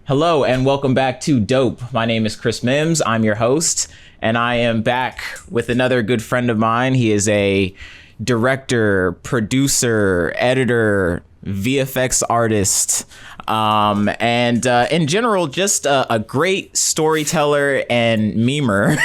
Hello and welcome back to Dope. My name is Chris Mims. I'm your host, and I am back with another good friend of mine. He is a director, producer, editor, VFX artist, and in general, just a great storyteller and memer.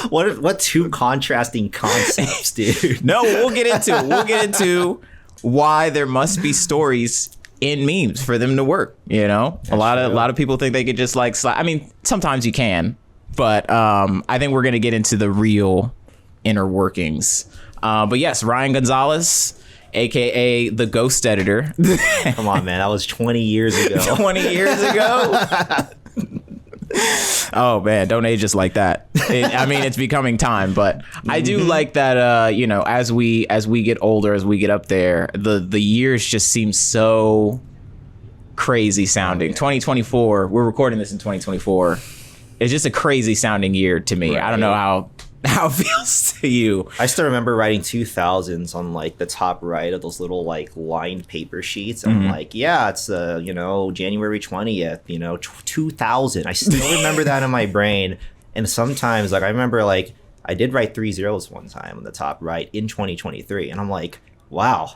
What two contrasting concepts, dude? No, we'll get into why there must be stories in memes for them to work. You know, a lot of people think they could just like I mean, sometimes you can, but I think we're gonna get into the real inner workings. But yes, Ryan Gonzales, aka the Ghost Editor. Come on, man, that was 20 years ago. 20 years ago. Oh man, don't age us like that. I mean, it's becoming time, but I do like that. You know, as we get older, as we get up there, the years just seem so crazy sounding. 2024. We're recording this in 2024. It's just a crazy sounding year to me. Right. I don't know how it feels to you. I still remember writing 2000s on like the top right of those little like lined paper sheets. And I'm like, yeah, it's January 20th, 2000. I still remember that in my brain. And sometimes like I remember like I did write 3 zeros one time on the top right in 2023. And I'm like, wow.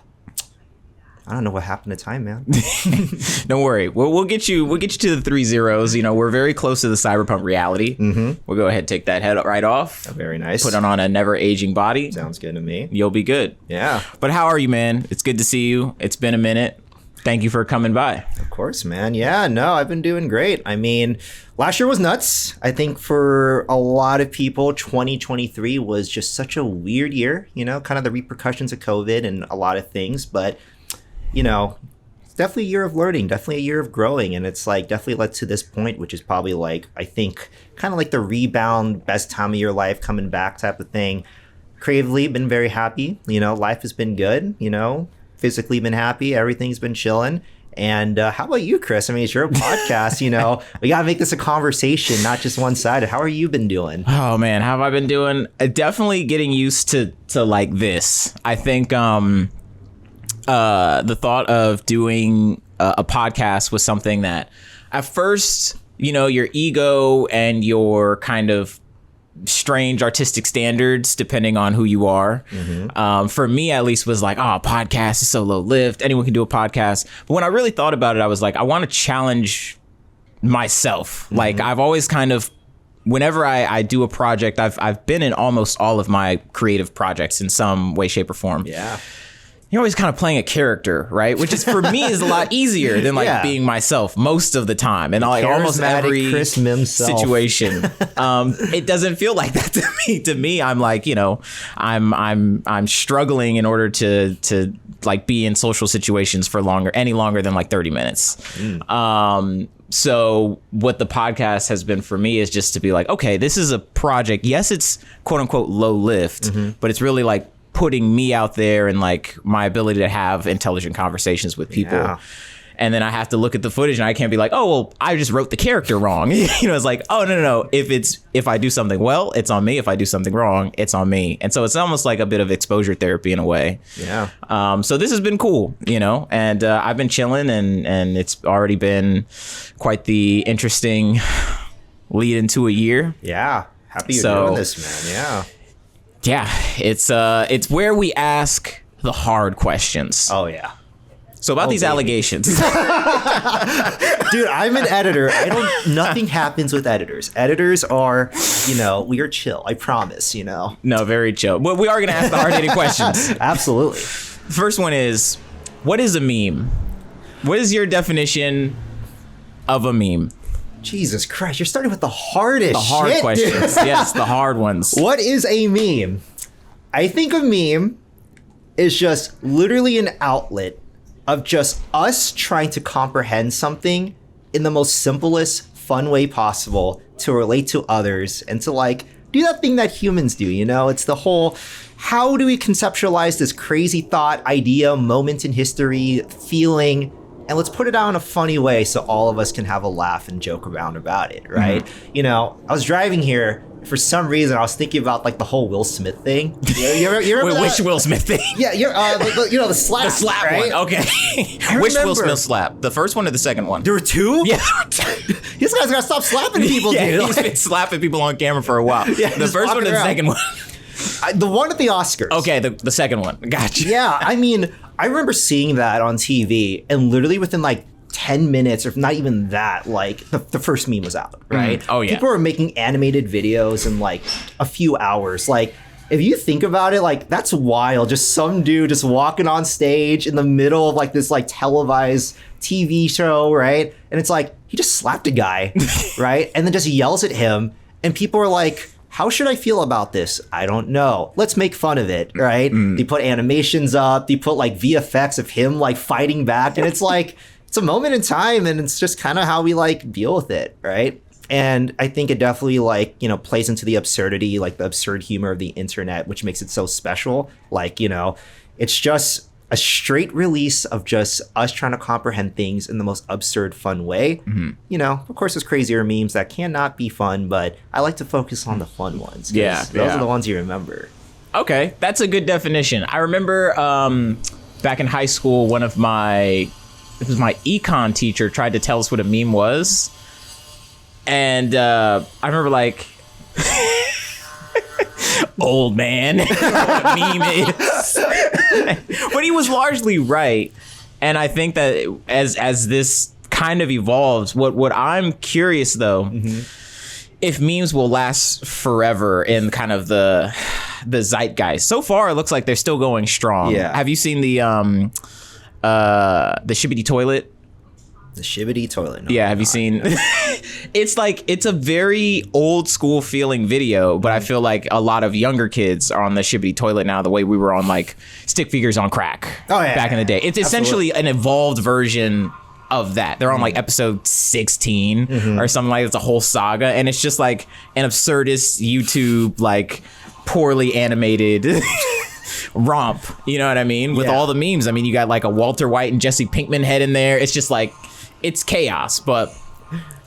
I don't know what happened to time, man. Don't worry. We'll get you to the 3 zeros. You know, we're very close to the cyberpunk reality. We'll go ahead and take that head right off. Oh, very nice. Put it on a never aging body. Sounds good to me. You'll be good. Yeah. But how are you, man? It's good to see you. It's been a minute. Thank you for coming by. Of course, man. Yeah, no, I've been doing great. I mean, last year was nuts. I think for a lot of people, 2023 was just such a weird year, kind of the repercussions of COVID and a lot of things. But it's definitely a year of learning, definitely a year of growing. And it's like definitely led to this point, which is probably like, I think kind of like the rebound, best time of your life coming back type of thing. Creatively, been very happy. Life has been good, physically been happy. Everything's been chilling. And how about you, Chris? I mean, it's your podcast, we got to make this a conversation, not just one-sided. How are you been doing? Oh, man, how have I been doing? Definitely getting used to like this. I think the thought of doing a podcast was something that at first, your ego and your kind of strange artistic standards, depending on who you are, for me at least, was like, oh, podcast is so low lift. Anyone can do a podcast. But when I really thought about it, I was like, I want to challenge myself. Like I've always kind of, whenever I do a project, I've been in almost all of my creative projects in some way, shape, or form. Yeah. You're always kind of playing a character, right? Which is, for me, is a lot easier than like being myself most of the time. And like almost every Chris Mims situation, it doesn't feel like that to me. To me, I'm like, I'm struggling in order to like be in social situations for any longer than like 30 minutes. So what the podcast has been for me is just to be like, okay, this is a project. Yes, it's quote unquote low lift, but it's really like putting me out there and like my ability to have intelligent conversations with people. Yeah. And then I have to look at the footage and I can't be like, oh, well, I just wrote the character wrong. It's like, oh, no. If I do something well, it's on me. If I do something wrong, it's on me. And so it's almost like a bit of exposure therapy in a way. Yeah. So this has been cool, and I've been chilling and it's already been quite the interesting lead into a year. Yeah. Happy you're doing this, man. Yeah. Yeah, it's where we ask the hard questions. Oh, yeah. So about these allegations. Dude, I'm an editor. Nothing happens with editors. Editors are, we are chill. I promise, No, very chill. But we are going to ask the hard-hitting questions. Absolutely. First one is, what is a meme? What is your definition of a meme? Jesus Christ, you're starting with the hardest The hard shit, questions. Dude. Yes, the hard ones. What is a meme? I think a meme is just literally an outlet of just us trying to comprehend something in the most simplest, fun way possible to relate to others and to like do that thing that humans do, It's the whole, how do we conceptualize this crazy thought, idea, moment in history, feeling, and let's put it out in a funny way so all of us can have a laugh and joke around about it, right? I was driving here for some reason, I was thinking about like the whole Will Smith thing. You remember Wait, that? which Will Smith thing? Yeah, the slap. The slap right? one. Okay. Which Will Smith slap? The first one or the second one? There were two? Yeah. This guy's gotta stop slapping people, Yeah, dude. he's been slapping people on camera for a while. Yeah, the just first one or walking the around. second one? The one at the Oscars. Okay, the second one. Gotcha. Yeah, I mean, I remember seeing that on TV, and literally within like 10 minutes, or not even that, like the first meme was out, right? Oh, yeah. People were making animated videos in like a few hours. Like, if you think about it, like that's wild. Just some dude just walking on stage in the middle of like this like televised TV show, right? And it's like, he just slapped a guy, right? And then just yells at him, and people are like, how should I feel about this? I don't know. Let's make fun of it, right? They put animations up, they put like VFX of him like fighting back, and it's like, it's a moment in time, and it's just kind of how we like deal with it, right? And I think it definitely like, you know, plays into the absurdity, like the absurd humor of the internet, which makes it so special. Like, you know, it's just a straight release of just us trying to comprehend things in the most absurd, fun way. You know, of course, there's crazier memes that cannot be fun, but I like to focus on the fun ones. 'Cause those are the ones you remember. Okay, that's a good definition. I remember back in high school, one of my econ teacher tried to tell us what a meme was. And I remember like, old man, what a meme is. But he was largely right. And I think that as this kind of evolves, what I'm curious though, if memes will last forever in kind of the zeitgeist. So far, it looks like they're still going strong. Yeah. Have you seen the Shibbity Toilet? The Shibbity Toilet. No, Yeah, have you seen? It's a very old school feeling video, but I feel like a lot of younger kids are on the Shibbity Toilet now, the way we were on like stick figures on crack back in the day. It's essentially an evolved version of that. They're on like episode 16 or something like that. It's a whole saga, and it's just like an absurdist YouTube like poorly animated romp, you know what I mean, with all the memes. I mean, you got like a Walter White and Jesse Pinkman head in there. It's just like, it's chaos. But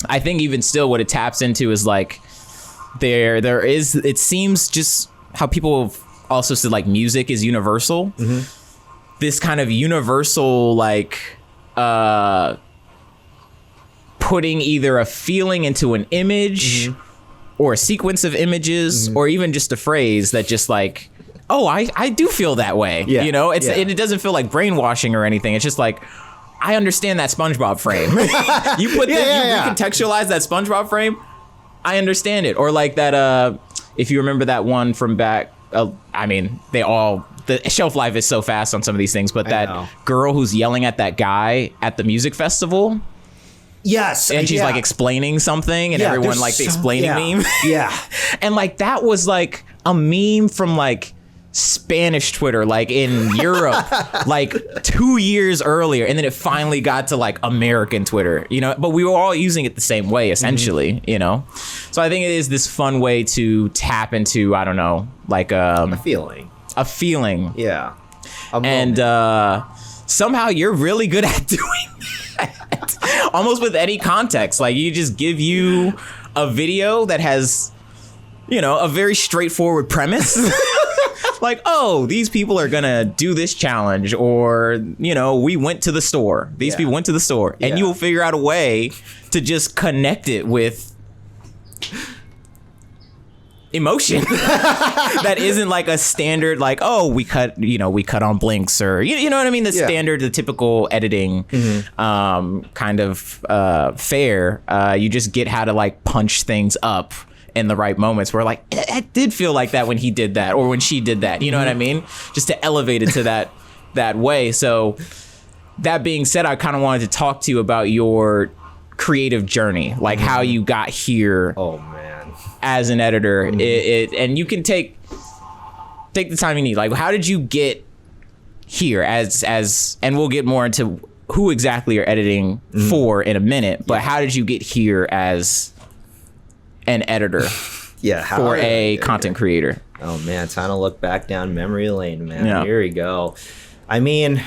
I think even still what it taps into is like there is, it seems, just how people have also said like music is universal. This kind of universal like putting either a feeling into an image or a sequence of images or even just a phrase that just like, oh, I do feel that way. Yeah. You know, it doesn't feel like brainwashing or anything. It's just like, I understand that SpongeBob frame. You recontextualize that SpongeBob frame, I understand it. Or like that, if you remember that one from back, I mean, the shelf life is so fast on some of these things, but that girl who's yelling at that guy at the music festival. Yes. And she's like explaining something, and everyone like the explaining meme. Yeah. And like that was like a meme from like Spanish Twitter, like in Europe, like 2 years earlier, and then it finally got to like American Twitter, you know, but we were all using it the same way essentially, you know. So I think it is this fun way to tap into, I don't know, like a feeling. Yeah. And somehow you're really good at doing that. Almost with any context. Like you just give you a video that has, you know, a very straightforward premise. Like, oh, these people are gonna do this challenge, or, you know, we went to the store. These people went to the store, and you will figure out a way to just connect it with emotion that isn't like a standard, like, oh, we cut on blinks, or you know what I mean, the standard, the typical editing kind of fare. You just get how to like punch things up in the right moments where like it did feel like that when he did that or when she did that, you know what I mean, just to elevate it to that way. So that being said, I kind of wanted to talk to you about your creative journey, like how you got here. Oh man, as an editor. And you can take the time you need. Like, how did you get here as and we'll get more into who exactly you're editing for in a minute, but how did you get here as an editor for a content creator? Oh man, time to look back down memory lane, man. Yeah. Here we go. I mean,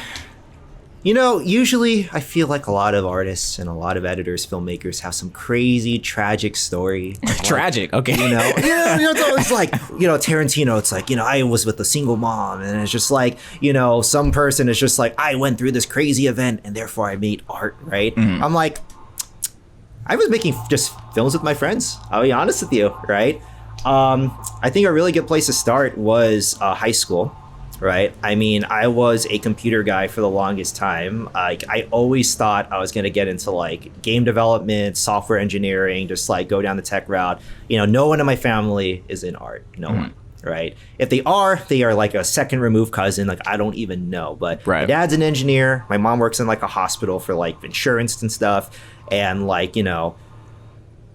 Usually I feel like a lot of artists and a lot of editors, filmmakers have some crazy, tragic story. Tragic, okay. It's always like, Tarantino, it's like, I was with a single mom. And it's just like, some person is just like, I went through this crazy event and therefore I made art, right? I'm like, I was making just films with my friends. I'll be honest with you, right? I think a really good place to start was high school. Right. I mean, I was a computer guy for the longest time. I always thought I was going to get into like game development, software engineering, just like go down the tech route. No one in my family is in art. No one. Right. If they are like a second removed cousin. Like, I don't even know. But my dad's an engineer. My mom works in like a hospital for like insurance and stuff. And like,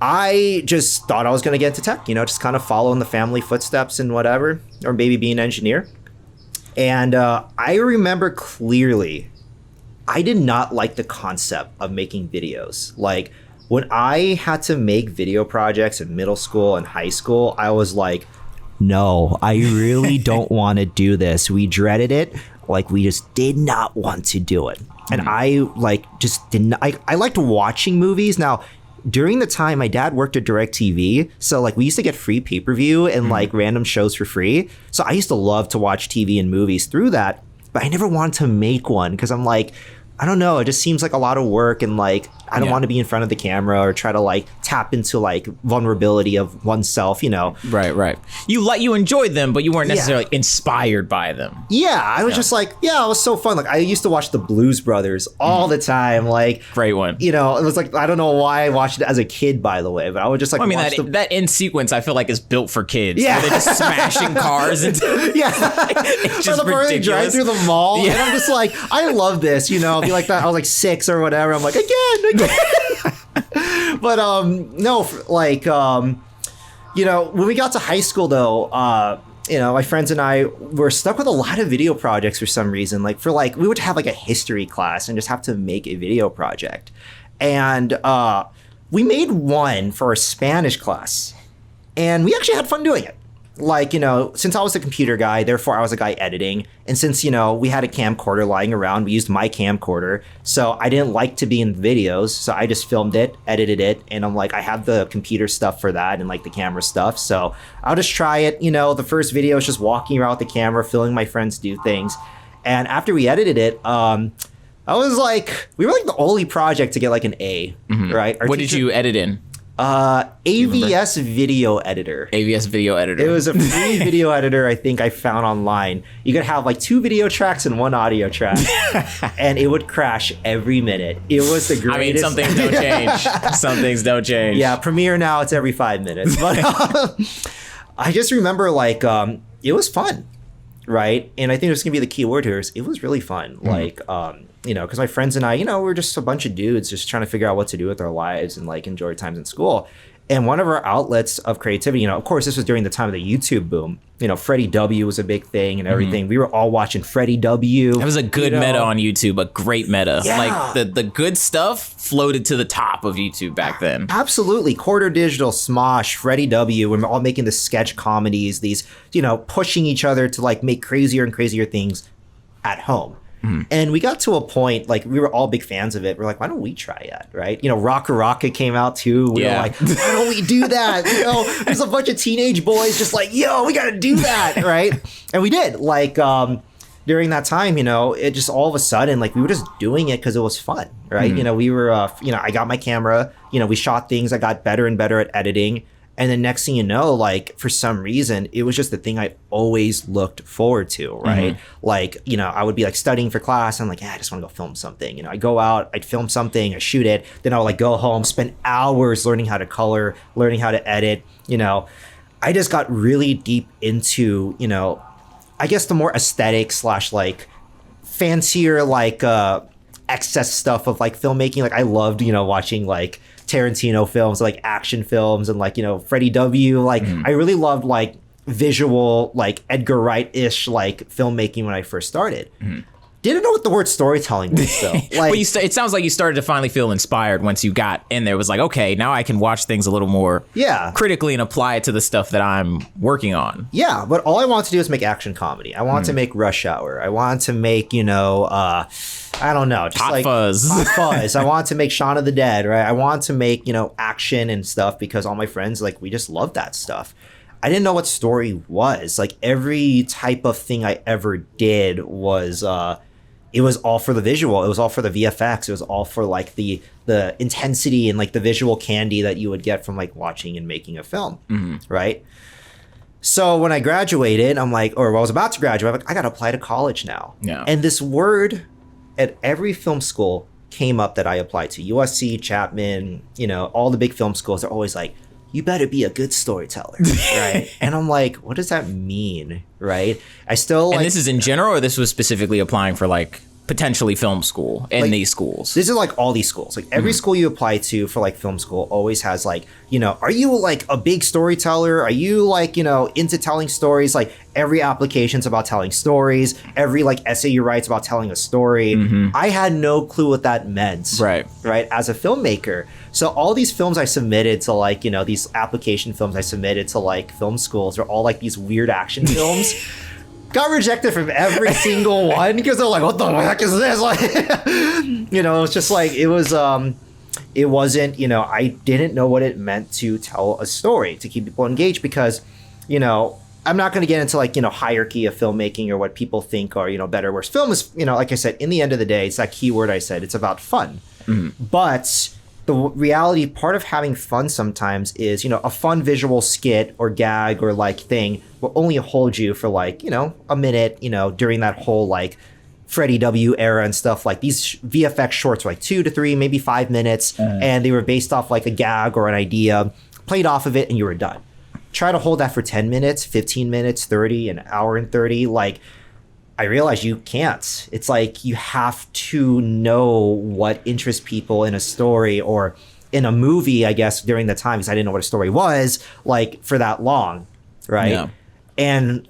I just thought I was going to get into tech, just kind of following the family footsteps and whatever, or maybe be an engineer. And I remember clearly, I did not like the concept of making videos. Like, when I had to make video projects in middle school and high school, I was like, no, I really don't want to do this. We dreaded it. Like, we just did not want to do it. And I just didn't. I liked watching movies. Now, during the time my dad worked at DirecTV, so like we used to get free pay-per-view and like random shows for free. So I used to love to watch TV and movies through that, but I never wanted to make one because I'm like, I don't know, it just seems like a lot of work and like I don't want to be in front of the camera or try to like tap into like vulnerability of oneself, Right. You enjoyed them, but you weren't necessarily inspired by them. Yeah, I was just like, it was so fun. Like, I used to watch the Blues Brothers all the time. Like, great one. It was like, I don't know why I watched it as a kid, by the way, but I would just like, that end sequence I feel like is built for kids. Yeah, they're just smashing cars and it's just the part they drive through the mall, and I'm just like, I love this. I'll be like that. I was like 6 or whatever. I'm like, again. But no, like when we got to high school though, my friends and I were stuck with a lot of video projects for some reason. Like we would have like a history class and just have to make a video project, and we made one for a Spanish class, and we actually had fun doing it. Like, since I was a computer guy, therefore I was a guy editing. And since, we had a camcorder lying around, we used my camcorder. So I didn't like to be in videos. So I just filmed it, edited it. And I'm like, I have the computer stuff for that and like the camera stuff. So I'll just try it. The first video is just walking around with the camera, filming my friends do things. And after we edited it, I was like, we were like the only project to get like an A, right? What did you edit in? AVS Video Editor. AVS Video Editor. It was a free video editor I think I found online. You could have like 2 video tracks and 1 audio track, and it would crash every minute. It was the greatest. I mean, some things don't change. Some things don't change. Yeah, Premiere now it's every 5 minutes. But I just remember like it was fun, right? And I think it's gonna be the key word here is it was really fun. Like because my friends and I, we're just a bunch of dudes just trying to figure out what to do with our lives and like enjoy times in school. And one of our outlets of creativity, of course, this was during the time of the YouTube boom. Freddie W was a big thing and everything. We were all watching Freddie W. That was a good meta on YouTube, a great meta. Yeah. Like the good stuff floated to the top of YouTube back then. Absolutely. Quarter Digital, Smosh, Freddie W. We're all making the sketch comedies, these, pushing each other to like make crazier and crazier things at home. And we got to a point, like, we were all big fans of it. We're like, why don't we try that, right? Rocka Rocka came out, too. We were like, why don't we do that? There's a bunch of teenage boys just like, yo, we got to do that, right? And we did. Like, during that time, it just all of a sudden, like, we were just doing it because it was fun, right? We were, I got my camera. We shot things. I got better and better at editing. And then next thing you know, like, for some reason, it was just the thing I always looked forward to, right? Like, I would be like studying for class. And I'm like, I just want to go film something. I go out, I'd film something, I shoot it. Then I'll like go home, spend hours learning how to color, learning how to edit. I just got really deep into, I guess the more aesthetic / like fancier, like excess stuff of like filmmaking. Like I loved, watching like Tarantino films, like action films, and like, Freddie W. Like I really loved like visual, like Edgar Wright-ish like filmmaking when I first started. Didn't know what the word storytelling was though. Like, But it sounds like you started to finally feel inspired once you got in there. It was like, okay, now I can watch things a little more critically and apply it to the stuff that I'm working on. Yeah, but all I want to do is make action comedy. I want to make Rush Hour. I want to make, I don't know, just Hot Fuzz. Hot Fuzz. I want to make Shaun of the Dead, right? I want to make, action and stuff because all my friends, like, we just love that stuff. I didn't know what story was. Like, every type of thing I ever did was it was all for the visual. It was all for the VFX. It was all for like the intensity and like the visual candy that you would get from like watching and making a film, right? So when I graduated, I'm like, or I was about to graduate, I'm like, I got to apply to college now. Yeah. And this word at every film school came up that I applied to. USC, Chapman, all the big film schools are always like, you better be a good storyteller, right? And I'm like, what does that mean, right? I still And this is in general, or this was specifically applying for like potentially film school in like, these schools? This is like all these schools. Like every school you apply to for like film school always has like, are you like a big storyteller? Are you like, into telling stories? Like every application's about telling stories. Every like essay you write's about telling a story. I had no clue what that meant. Right. As a filmmaker. So all these films I submitted to like, these application films I submitted to like film schools are all like these weird action films. Got rejected from every single one because they're like, what the heck is this? Like, it's just like, it wasn't, I didn't know what it meant to tell a story, to keep people engaged because, I'm not going to get into like, hierarchy of filmmaking or what people think are, better or worse. Film is, like I said, in the end of the day, it's that key word I said, it's about fun. But the reality, part of having fun sometimes is, a fun visual skit or gag or like thing will only hold you for like, a minute, during that whole like Freddie W era and stuff. Like these VFX shorts were like 2 to 3, maybe 5 minutes. And they were based off like a gag or an idea, played off of it and you were done. Try to hold that for 10 minutes, 15 minutes, 30, an hour and 30. Like, I realized you can't. It's like you have to know what interests people in a story or in a movie, I guess, during the time, because I didn't know what a story was, like, for that long, right? Yeah. And,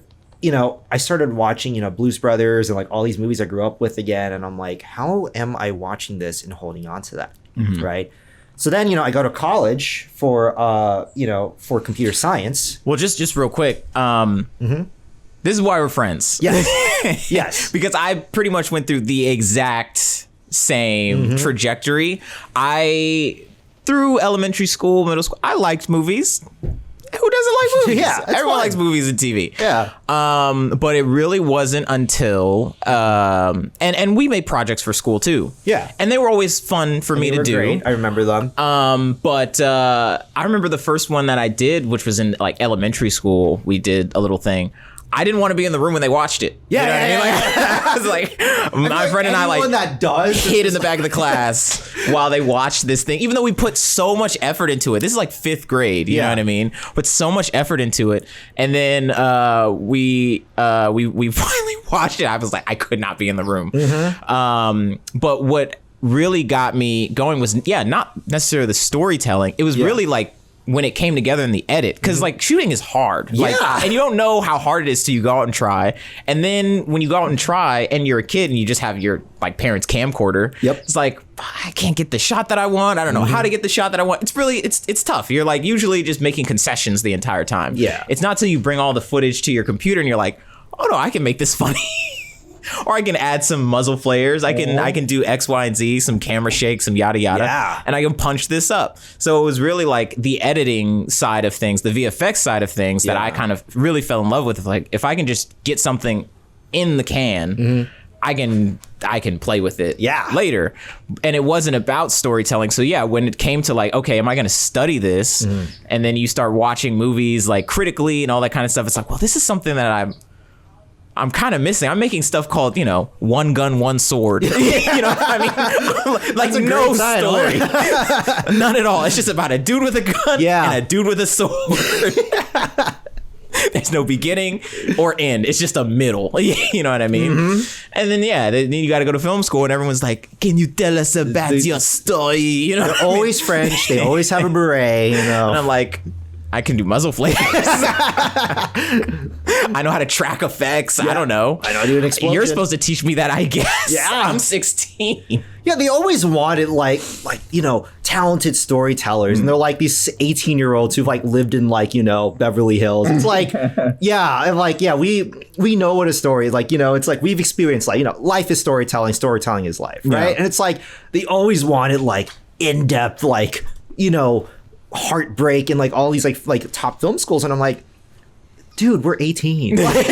I started watching, Blues Brothers and, like, all these movies I grew up with again, and I'm like, how am I watching this and holding on to that, right? So then, I go to college for computer science. Well, just real quick, this is why we're friends. Yes. Yes. Because I pretty much went through the exact same trajectory. Through elementary school, middle school, I liked movies. Who doesn't like movies? Yeah, everyone likes movies and TV. Yeah. But it really wasn't until and we made projects for school too. Yeah. And they were always fun for me to do. Great. I remember them. But I remember the first one that I did, which was in like elementary school. We did a little thing. I didn't want to be in the room when they watched it. Yeah, you know what I mean? Like, I was like, my friend and I like that does hid in the back of the class while they watched this thing, even though we put so much effort into it. This is like 5th grade, you know what I mean? Put so much effort into it, and then we finally watched it. I was like, I could not be in the room. But what really got me going was not necessarily the storytelling. It was really like when it came together in the edit, because like shooting is hard, and you don't know how hard it is till you go out and try. And then when you go out and try, and you're a kid and you just have your like parents' camcorder, it's like, I can't get the shot that I want. I don't know how to get the shot that I want. It's really it's tough. You're like usually just making concessions the entire time. It's not till you bring all the footage to your computer and you're like, oh no, I can make this funny. Or I can add some muzzle flares. I can do X, Y, and Z, some camera shake, some yada yada, and I can punch this up. So it was really like the editing side of things, the VFX side of things that I kind of really fell in love with. Like if I can just get something in the can, I can play with it later. And it wasn't about storytelling. So when it came to like, okay, am I going to study this? And then you start watching movies like critically and all that kind of stuff. It's like, well, this is something that I'm kind of missing. I'm making stuff called, One Gun, One Sword. You know what I mean? Like no story. None at all. It's just about a dude with a gun and a dude with a sword. There's no beginning or end. It's just a middle. You know what I mean? And then then you got to go to film school and everyone's like, can you tell us about your story? You know, they're always French. They always have a beret, And I'm like, I can do muzzle flares. I know how to track effects. Yeah. I don't know. I know how to do an explosion. You're supposed to teach me that, I guess. Yeah. I'm 16. Yeah, they always wanted like talented storytellers, and they're like these 18-year-olds who've like lived in like Beverly Hills. It's like, we know what a story is like. It's like we've experienced like life is storytelling, storytelling is life, right? Yeah. And it's like they always wanted like in-depth like heartbreak and like all these like top film schools, and I'm like, dude, we're 18. Unless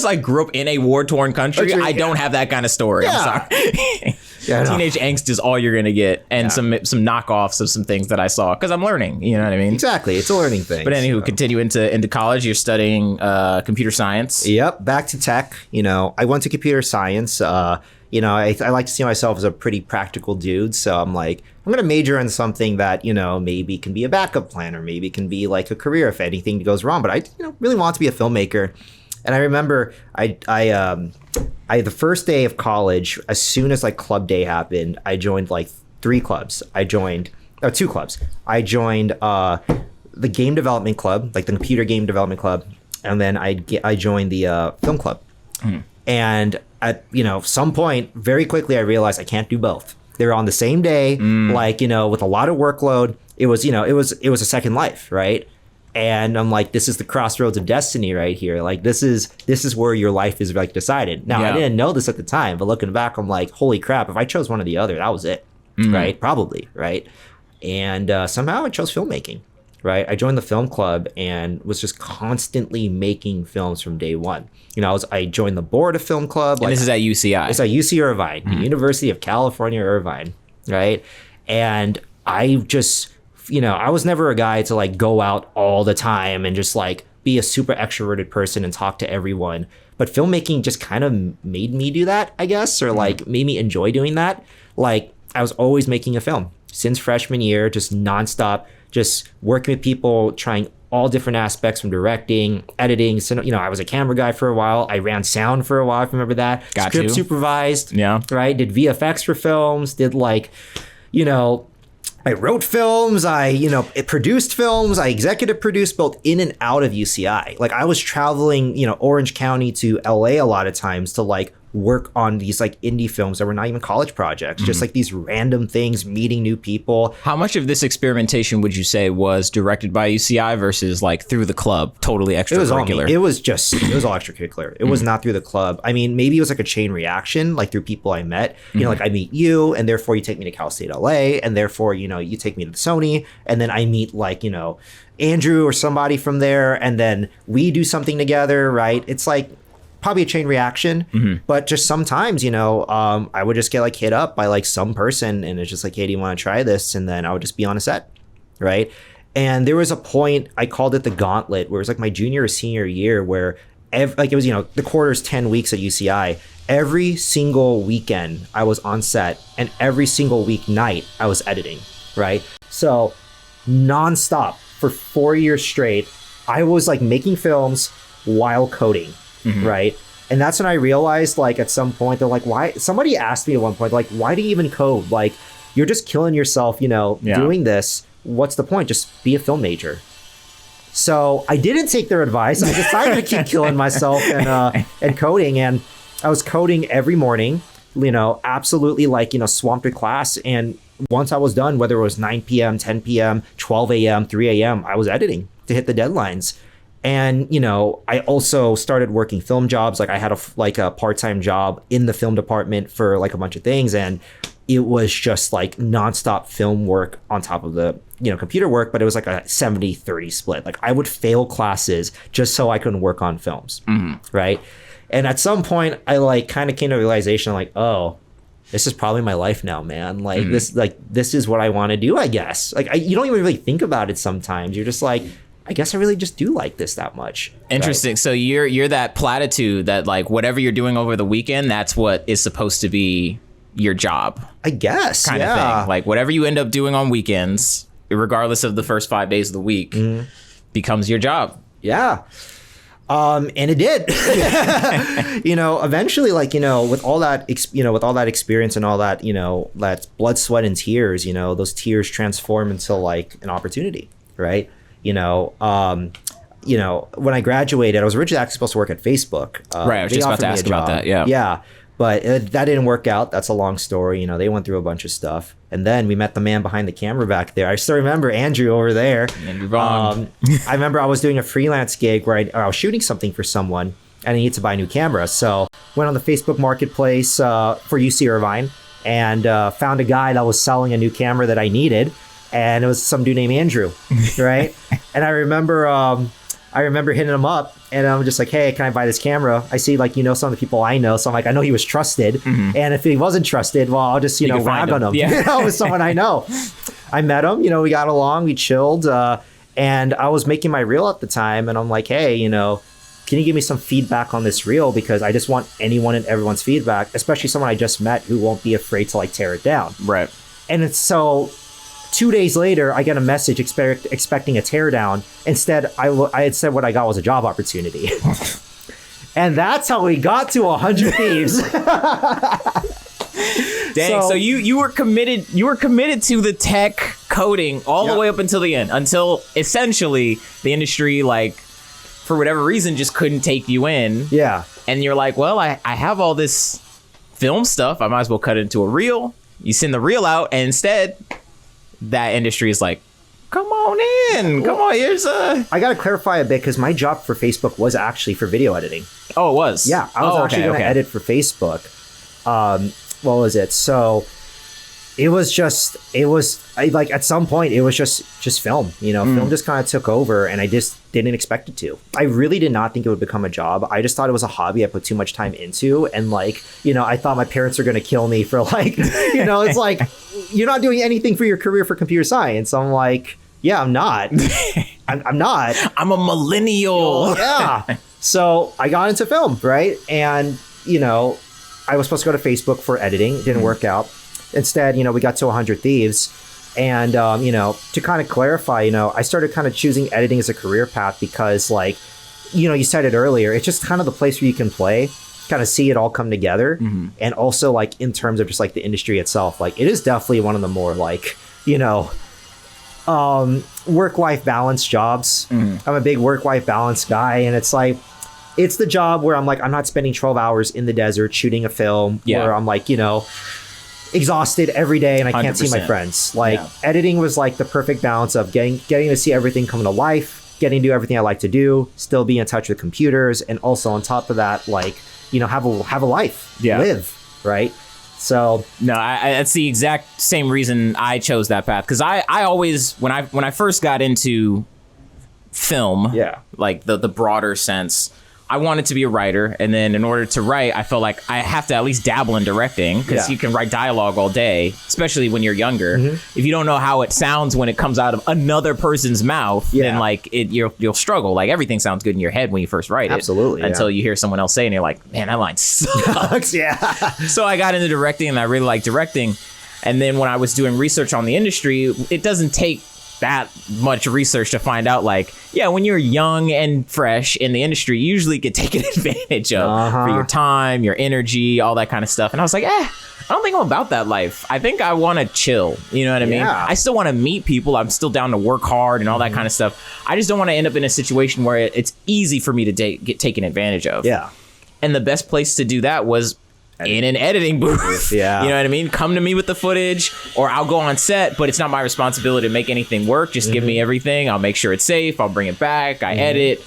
I grew up in a war-torn country, I don't have that kind of story. Yeah. I'm sorry. Teenage angst is all you're gonna get, and some knockoffs of some things that I saw because I'm learning. You know what I mean? Exactly, it's a learning thing. But anywho, continue into college. You're studying computer science. Yep, back to tech. I went to computer science. I like to see myself as a pretty practical dude, so I'm like, I'm going to major in something that, maybe can be a backup plan, or maybe can be like a career if anything goes wrong. But I, really want to be a filmmaker. And I remember I the first day of college, as soon as like club day happened, I joined like 3 clubs. I joined 2 clubs. I joined the game development club, like the computer game development club, and then I joined the film club. And at some point, very quickly, I realized I can't do both. They were on the same day, with a lot of workload. It was a second life, right? And I'm like, this is the crossroads of destiny right here. Like this is where your life is like decided. Now, I didn't know this at the time, but looking back, I'm like, holy crap! If I chose one or the other, that was it, right? Probably, right? And somehow I chose filmmaking. Right, I joined the film club and was just constantly making films from day one. I joined the board of film club. And this is at UCI. It's at UC Irvine, the University of California, Irvine, right? And I just, I was never a guy to like go out all the time and just like be a super extroverted person and talk to everyone. But filmmaking just kind of made me do that, I guess, or like made me enjoy doing that. Like I was always making a film since freshman year, just nonstop. Just working with people, trying all different aspects from directing, editing. So, I was a camera guy for a while. I ran sound for a while, if you remember that. Script supervised. Yeah. Right? Did VFX for films. Did I wrote films. It produced films. I executive produced both in and out of UCI. Like I was traveling, Orange County to LA a lot of times to like work on these like indie films that were not even college projects, just like these random things, meeting new people. How much of this experimentation would you say was directed by UCI versus like through the club, totally extracurricular? It was all extracurricular. It was not through the club. I mean, maybe it was like a chain reaction, like through people I met. Like I meet you, and therefore you take me to Cal State LA, and therefore you take me to the Sony, and then I meet like Andrew or somebody from there, and then we do something together, right? It's like probably a chain reaction, but just sometimes, I would just get like hit up by like some person, and it's just like, hey, do you want to try this? And then I would just be on a set, right? And there was a point, I called it the gauntlet, where it was like my junior or senior year, where it was, the quarter's 10 weeks at UCI. Every single weekend I was on set, and every single weeknight I was editing, right? So nonstop for 4 years straight, I was like making films while coding. Right. And that's when I realized, like, at some point, they're like, why? Somebody asked me at one point, like, why do you even code? Like, you're just killing yourself, doing this. What's the point? Just be a film major. So I didn't take their advice. I decided to keep killing myself and coding. And I was coding every morning, absolutely like, swamped with class. And once I was done, whether it was 9 p.m., 10 p.m., 12 a.m., 3 a.m., I was editing to hit the deadlines. And, I also started working film jobs. Like I had a part-time job in the film department for like a bunch of things. And it was just like nonstop film work on top of the, computer work, but it was like a 70-30 split. Like I would fail classes just so I couldn't work on films. Right. And at some point I like kind of came to a realization like, oh, this is probably my life now, man. Like this is what I want to do, I guess. Like you don't even really think about it sometimes. You're just like, I guess I really just do like this that much. Interesting. Right? So you're that platitude that like whatever you're doing over the weekend, that's what is supposed to be your job. I guess. Kind of thing. Like whatever you end up doing on weekends, regardless of the first 5 days of the week, becomes your job. Yeah. And it did. Eventually, like, with all that experience and all that, that blood, sweat, and tears, those tears transform into like an opportunity, right? When I graduated, I was originally actually supposed to work at Facebook. Right, I was just about to ask about that. Yeah. Yeah. But that didn't work out. That's a long story. They went through a bunch of stuff. And then we met the man behind the camera back there. I still remember Andrew over there. Andrew Vaughn. I remember I was doing a freelance gig where I was shooting something for someone and I needed to buy a new camera. So went on the Facebook marketplace for UC Irvine and found a guy that was selling a new camera that I needed. And it was some dude named Andrew, right? And I remember hitting him up and I'm just like, hey, can I buy this camera? I see like, some of the people I know. So I'm like, I know he was trusted. Mm-hmm. And if he wasn't trusted, well, I'll just, rag on him, with someone I know. I met him, we got along, we chilled. And I was making my reel at the time. And I'm like, hey, can you give me some feedback on this reel? Because I just want anyone and everyone's feedback, especially someone I just met who won't be afraid to like tear it down. Right. And it's so 2 days later, I get a message expecting a teardown. Instead, I had said what I got was a job opportunity. And that's how we got to 100 Thieves. Dang, so you were committed to the tech coding all the way up until the end, until essentially the industry, like, for whatever reason, just couldn't take you in. Yeah. And you're like, well, I have all this film stuff. I might as well cut it into a reel. You send the reel out, and instead that industry is like, come on in. Come on, here's a... I got to clarify a bit because my job for Facebook was actually for video editing. Oh, it was? Yeah, I was actually going to edit for Facebook. What was it? So it was at some point, it was just film. Film just kind of took over and I just didn't expect it to. I really did not think it would become a job. I just thought it was a hobby I put too much time into. And like, I thought my parents were going to kill me for like, it's like, you're not doing anything for your career for computer science. I'm like, yeah, I'm not. I'm not. I'm a millennial. Yeah. So I got into film, right? And, I was supposed to go to Facebook for editing. It didn't work out. Instead, we got to 100 Thieves. And, to kind of clarify, I started kind of choosing editing as a career path because, like, you said it earlier, it's just kind of the place where you can play, kind of see it all come together. Mm-hmm. And also, like, in terms of just, like, the industry itself, like, it is definitely one of the more, like, work-life balance jobs. Mm-hmm. I'm a big work-life balance guy. And it's like, it's the job where I'm like, I'm not spending 12 hours in the desert shooting a film where I'm like, exhausted every day and I can't see my friends. Like editing was like the perfect balance of getting to see everything come to life, getting to do everything I like to do, still be in touch with computers, and also on top of that, like, have a life, live, right? So no, that's the exact same reason I chose that path, because I always when I first got into film, like the broader sense, I wanted to be a writer, and then in order to write, I felt like I have to at least dabble in directing, because you can write dialogue all day, especially when you're younger. Mm-hmm. If you don't know how it sounds when it comes out of another person's mouth, then like you'll struggle. Like everything sounds good in your head when you first write it. Absolutely. Until you hear someone else say it, and you're like, man, that line sucks. So I got into directing, and I really like directing. And then when I was doing research on the industry, it doesn't take that much research to find out, like, when you're young and fresh in the industry, you usually get taken advantage of for your time, your energy, all that kind of stuff. And I was like, I don't think I'm about that life. I think I want to chill. You know what I mean? I still want to meet people. I'm still down to work hard and all that kind of stuff. I just don't want to end up in a situation where it's easy for me to get taken advantage of. Yeah. And the best place to do that was in an editing booth. You know what I mean? Come to me with the footage, or I'll go on set, but it's not my responsibility to make anything work. Just give me everything. I'll make sure it's safe. I'll bring it back. I edit.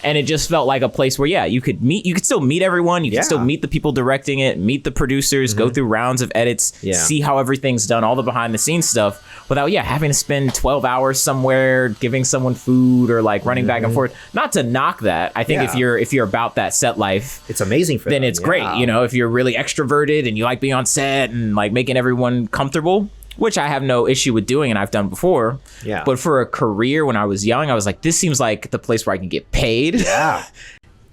And it just felt like a place where, you could still meet everyone. You could still meet the people directing it, meet the producers, go through rounds of edits, see how everything's done, all the behind the scenes stuff, without, having to spend 12 hours somewhere giving someone food or like running back and forth. Not to knock that. I think if you're about that set life, it's amazing for then them. It's great. If you're really extroverted and you like being on set and like making everyone comfortable, which I have no issue with doing and I've done before. Yeah. But for a career, when I was young, I was like, this seems like the place where I can get paid. Yeah.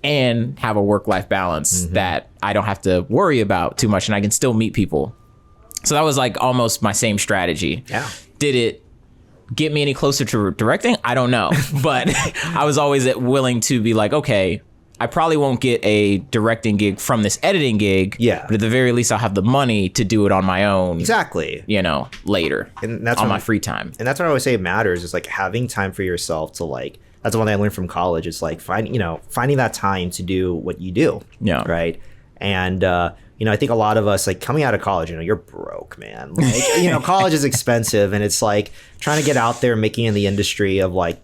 And have a work-life balance that I don't have to worry about too much, and I can still meet people. So that was like almost my same strategy. Yeah. Did it get me any closer to directing? I don't know. But I was always willing to be like, okay, I probably won't get a directing gig from this editing gig. Yeah. But at the very least, I'll have the money to do it on my own. Exactly. Later. And that's on my free time. And that's what I always say matters is like having time for yourself to like, that's the one thing I learned from college. It's like finding that time to do what you do. Yeah. Right. And, I think a lot of us like coming out of college, you're broke, man. Like, college is expensive and it's like trying to get out there, making in the industry of like,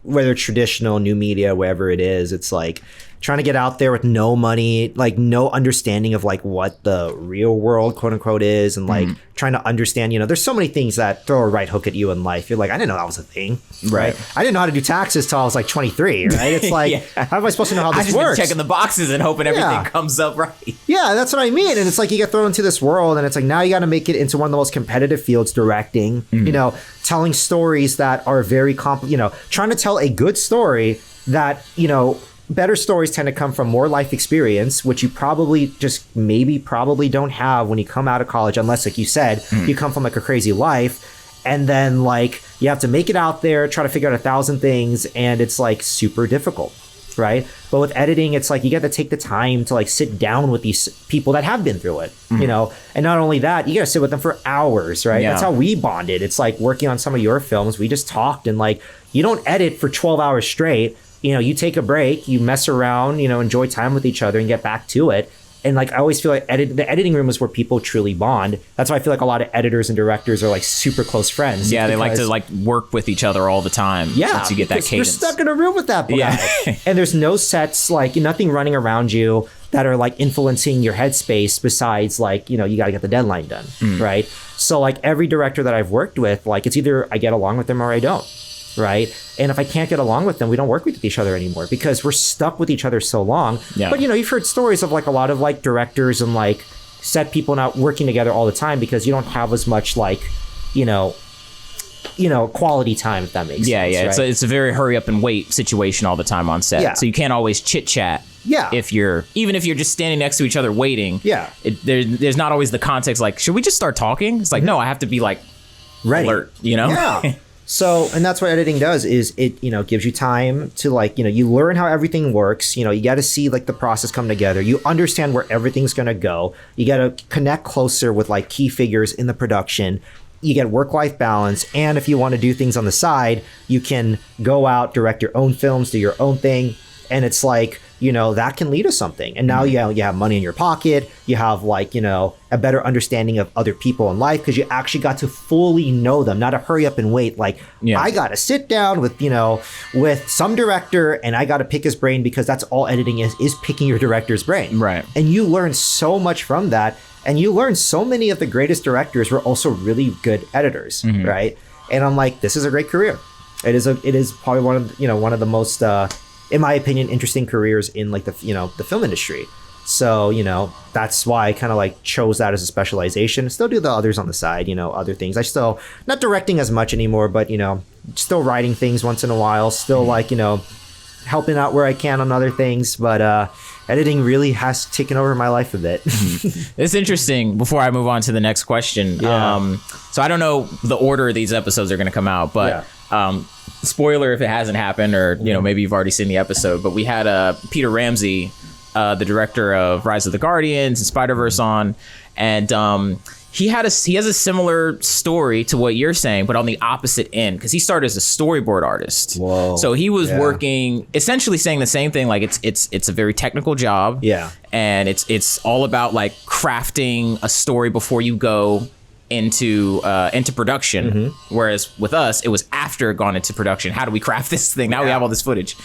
whether it's traditional, new media, whatever it is, it's like trying to get out there with no money, like no understanding of like what the real world, quote unquote, is. And like trying to understand, there's so many things that throw a right hook at you in life. You're like, I didn't know that was a thing. Right. I didn't know how to do taxes till I was like 23. Right. It's like, how am I supposed to know how this works? Been checking the boxes and hoping everything comes up right. Yeah, that's what I mean. And it's like you get thrown into this world and it's like now you got to make it into one of the most competitive fields, directing, telling stories that are very trying to tell a good story that, better stories tend to come from more life experience, which you probably probably don't have when you come out of college, unless, like you said, you come from like a crazy life. And then like you have to make it out there, try to figure out 1,000 things. And it's like super difficult. Right. But with editing, it's like you got to take the time to like sit down with these people that have been through it, and not only that, you got to sit with them for hours. Right. That's how we bonded. It's like working on some of your films. We just talked and like you don't edit for 12 hours straight. You take a break, you mess around, enjoy time with each other and get back to it. And like I always feel like the editing room is where people truly bond. That's why I feel like a lot of editors and directors are like super close friends. Yeah, they like to like work with each other all the time. Yeah, once you get that cadence. You're stuck in a room with that guy. Yeah. And there's no sets, like nothing running around you that are like influencing your headspace besides like, you got to get the deadline done, right? So like every director that I've worked with, like it's either I get along with them or I don't. Right. And if I can't get along with them, we don't work with each other anymore because we're stuck with each other so long. Yeah. But, you've heard stories of like a lot of like directors and like set people not working together all the time because you don't have as much like, quality time, if that makes sense. Yeah. Right? It's a very hurry up and wait situation all the time on set. Yeah. So you can't always chit chat. Yeah. Even if you're just standing next to each other waiting. Yeah. There's not always the context like, should we just start talking? It's like, no, I have to be like ready. Alert, Yeah. So, and that's what editing does is it, gives you time to like, you learn how everything works. You got to see like the process come together. You understand where everything's going to go. You got to connect closer with like key figures in the production. You get work-life balance. And if you want to do things on the side, you can go out, direct your own films, do your own thing. And it's like, that can lead to something. And now you have money in your pocket. You have like, a better understanding of other people in life because you actually got to fully know them, not a hurry up and wait. Like I got to sit down with, with some director and I got to pick his brain because that's all editing is picking your director's brain. Right. And you learn so much from that. And you learn so many of the greatest directors were also really good editors. Right. And I'm like, this is a great career. It is probably one of the most, in my opinion, interesting careers in like the film industry. So, that's why I kind of like chose that as a specialization. Still do the others on the side, other things. I still not directing as much anymore, but, still writing things once in a while, still like, helping out where I can on other things. But editing really has taken over my life a bit. It's interesting. Before I move on to the next question. Yeah. So I don't know the order these episodes are going to come out, but spoiler if it hasn't happened or, maybe you've already seen the episode, but we had Peter Ramsey, the director of Rise of the Guardians and Spider-Verse on, and he has a similar story to what you're saying, but on the opposite end, because he started as a storyboard artist. Whoa. So he was working, essentially saying the same thing, like it's a very technical job. Yeah. And it's all about like crafting a story before you go into production, whereas with us it was after it gone into production. How do we craft this thing? Now we have all this footage,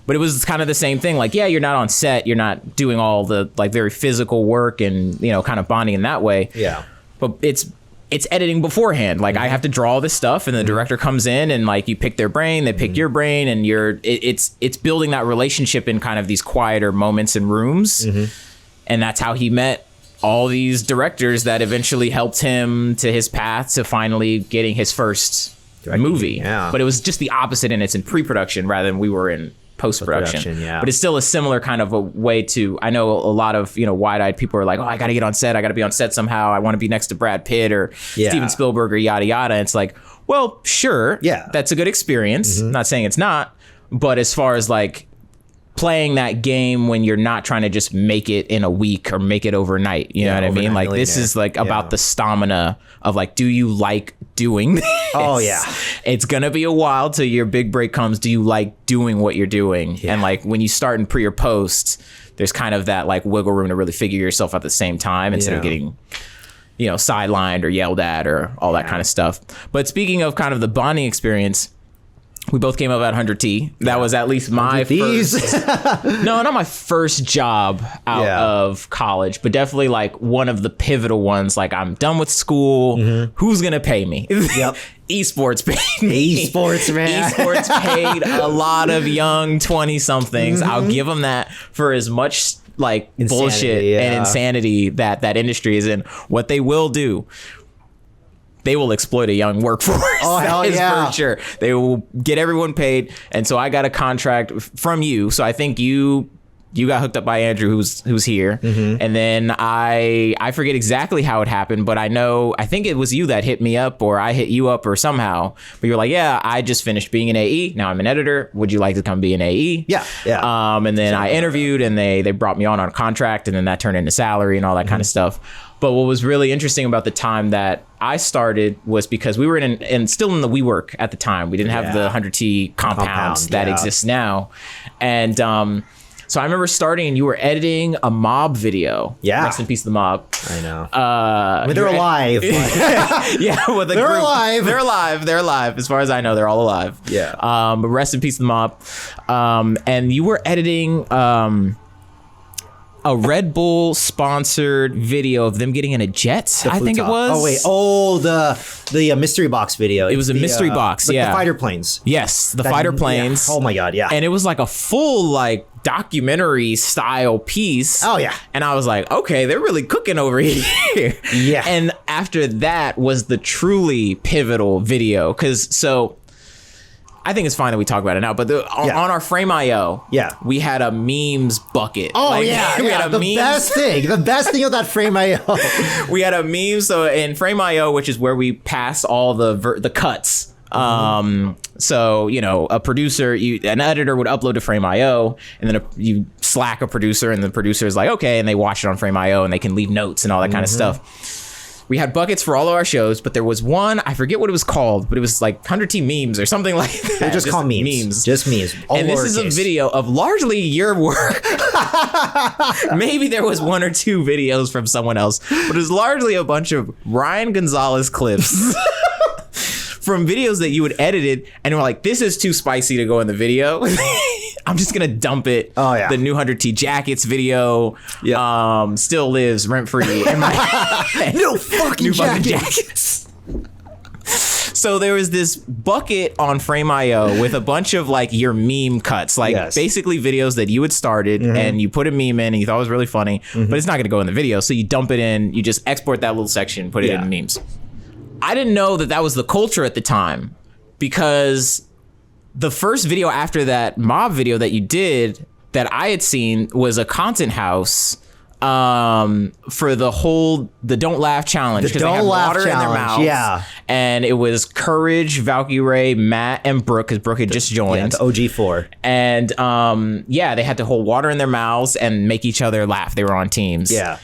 but it was kind of the same thing. Like, you're not on set, you're not doing all the like very physical work and kind of bonding in that way. Yeah, but it's editing beforehand. Like I have to draw this stuff, and the director comes in and like you pick their brain, they pick your brain, and it's building that relationship in kind of these quieter moments and rooms, and that's how he met all these directors that eventually helped him to his path to finally getting his first movie. Yeah. But it was just the opposite, and it's in pre-production rather than we were in post-production. Yeah. But it's still a similar kind of a way to, I know a lot of, wide-eyed people are like, oh, I got to get on set. I got to be on set somehow. I want to be next to Brad Pitt or Steven Spielberg or yada, yada. And it's like, well, sure. Yeah. That's a good experience. I'm not saying it's not. But as far as like playing that game when you're not trying to just make it in a week or make it overnight. You know what I mean? Like this is like about the stamina of like, do you like doing this? Oh yeah. It's going to be a while till your big break comes. Do you like doing what you're doing? And like when you start in pre or post, there's kind of that like wiggle room to really figure yourself out at the same time instead of getting, you know, sidelined or yelled at or all that kind of stuff. But speaking of kind of the bonding experience, we both came up at 100T. That was at least my first. No, not my first job out of college, but definitely like one of the pivotal ones. Like I'm done with school. Who's gonna pay me? Yep. Esports paid me. Esports, man. Esports paid a lot of young 20-somethings. I'll give them that for as much like bullshit and insanity that that industry is in. What they will do, they will exploit a young workforce. Oh, hell yeah. For sure. They will get everyone paid. And so I got a contract from you. So I think you got hooked up by Andrew, who's here. And then I forget exactly how it happened, but I think it was you that hit me up or I hit you up or somehow. But you're like, yeah, I just finished being an AE. Now I'm an editor. Would you like to come be an AE? Yeah. And then I interviewed and they brought me on a contract and then that turned into salary and all that kind of stuff. But what was really interesting about the time that I started was because we were still in the WeWork at the time. We didn't have the 100T compounds that exist now. And so I remember starting and you were editing a mob video. Yeah. Rest in peace, the mob. I know. They're alive. Well, they're alive. They're alive. They're alive. As far as I know, they're all alive. Yeah. But rest in peace, the mob. And you were editing a Red Bull sponsored video of them getting in a jet. I think it was. Oh wait. Oh, the mystery box video. It was a mystery box. The fighter planes. Yes, the fighter planes. Yeah. Oh my god. Yeah. And it was like a full like documentary style piece. Oh yeah. And I was like, okay, they're really cooking over here. Yeah. And after that was the truly pivotal video I think it's fine that we talk about it now, but on our Frame.io, we had a memes bucket. Oh, we had a best thing. The best thing of that Frame.io. We had a meme. So in Frame.io, which is where we pass all the cuts. So, you know, a producer, an editor would upload to Frame.io, and then you Slack a producer, and the producer is like, okay, and they watch it on Frame.io, and they can leave notes and all that kind of stuff. We had buckets for all of our shows, but there was one, I forget what it was called, but it was like 100T memes or something like that. They're just called memes. Just memes. And this is a video of largely your work. Maybe there was one or two videos from someone else, but it was largely a bunch of Ryan Gonzales clips. From videos that you had edited and were like, this is too spicy to go in the video. I'm just gonna dump it. Oh yeah. The new 100T jackets video still lives rent free in my head. No fucking jackets. So there was this bucket on Frame.io with a bunch of like your meme cuts, like basically videos that you had started and you put a meme in and you thought it was really funny, but it's not gonna go in the video. So you dump it in, you just export that little section, put it in memes. I didn't know that was the culture at the time because the first video after that mob video that you did that I had seen was a content house for the Don't Laugh challenge. The Don't Laugh water challenge, in their mouths, yeah. And it was Courage, Valkyrie, Matt, and Brooke, because Brooke had just joined. Yeah, the OG4. And they had to hold water in their mouths and make each other laugh. They were on teams. Yeah.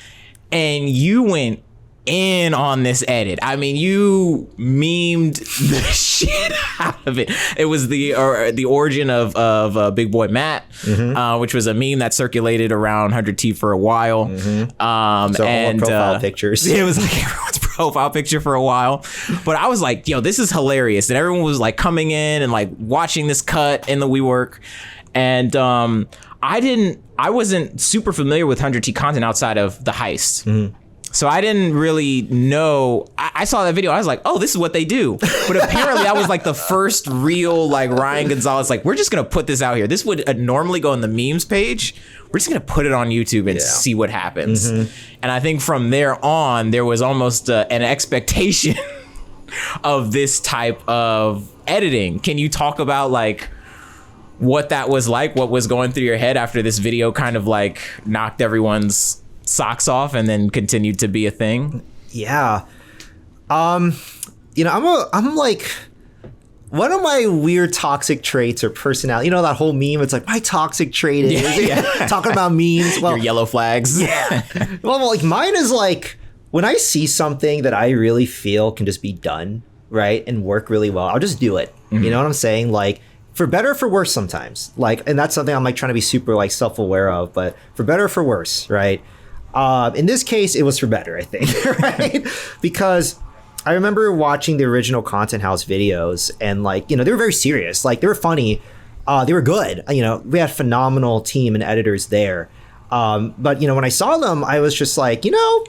And you went in on this edit. I mean, you memed the shit out of it. It was the origin of Big Boy Matt, which was a meme that circulated around 100T for a while. And profile pictures. It was like everyone's profile picture for a while. But I was like, yo, this is hilarious. And everyone was like coming in and like watching this cut in the WeWork. And I wasn't super familiar with 100T content outside of the heist. So I didn't really know. I saw that video. I was like, oh, this is what they do. But apparently that was like the first real like Ryan Gonzales, like, we're just going to put this out here. This would normally go on the memes page. We're just going to put it on YouTube and see what happens. And I think from there on, there was almost an expectation of this type of editing. Can you talk about like what that was like? What was going through your head after this video kind of like knocked everyone's socks off and then continued to be a thing? Yeah. You know, I'm like one of my weird toxic traits or personality, you know, that whole meme, it's like my toxic trait is talking about memes. Well, Your yellow flags. Yeah. Well, like mine is like when I see something that I really feel can just be done, right, and work really well, I'll just do it. You know what I'm saying? Like for better or for worse sometimes. Like, and that's something I'm like trying to be super like self-aware of, but for better or for worse, right? In this case, it was for better, I think, right? Because I remember watching the original Content House videos and like, you know, they were very serious. Like they were funny. They were good. You know, we had a phenomenal team and editors there. But, you know, when I saw them, I was just like, you know,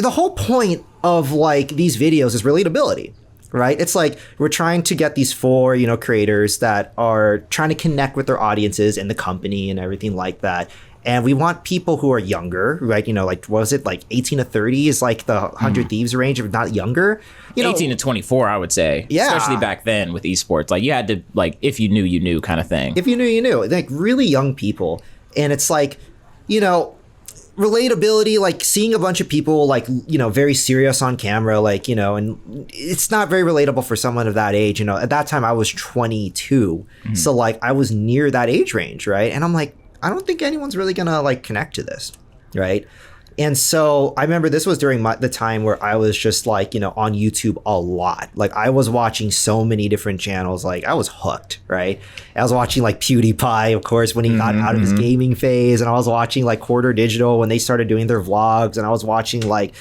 the whole point of like these videos is relatability, right? It's like we're trying to get these 4, you know, creators that are trying to connect with their audiences and the company and everything like that. And we want people who are younger, right? You know, like, what was it? Like 18 to 30 is like the 100 Thieves range, if not younger. You know, 18 to 24, I would say. Yeah. Especially back then with esports. Like, you had to, like, if you knew, you knew kind of thing. If you knew, you knew. Like, really young people. And it's like, you know, relatability, like seeing a bunch of people, like, you know, very serious on camera, like, you know, and it's not very relatable for someone of that age. You know, at that time I was 22. So, like, I was near that age range, right? And I'm like, I don't think anyone's really gonna like connect to this, right? And so I remember this was during the time where I was just like, you know, on YouTube a lot. Like I was watching so many different channels. Like I was hooked, right? I was watching like PewDiePie, of course, when he got out of his gaming phase, and I was watching like Quarter Digital when they started doing their vlogs, and I was watching like,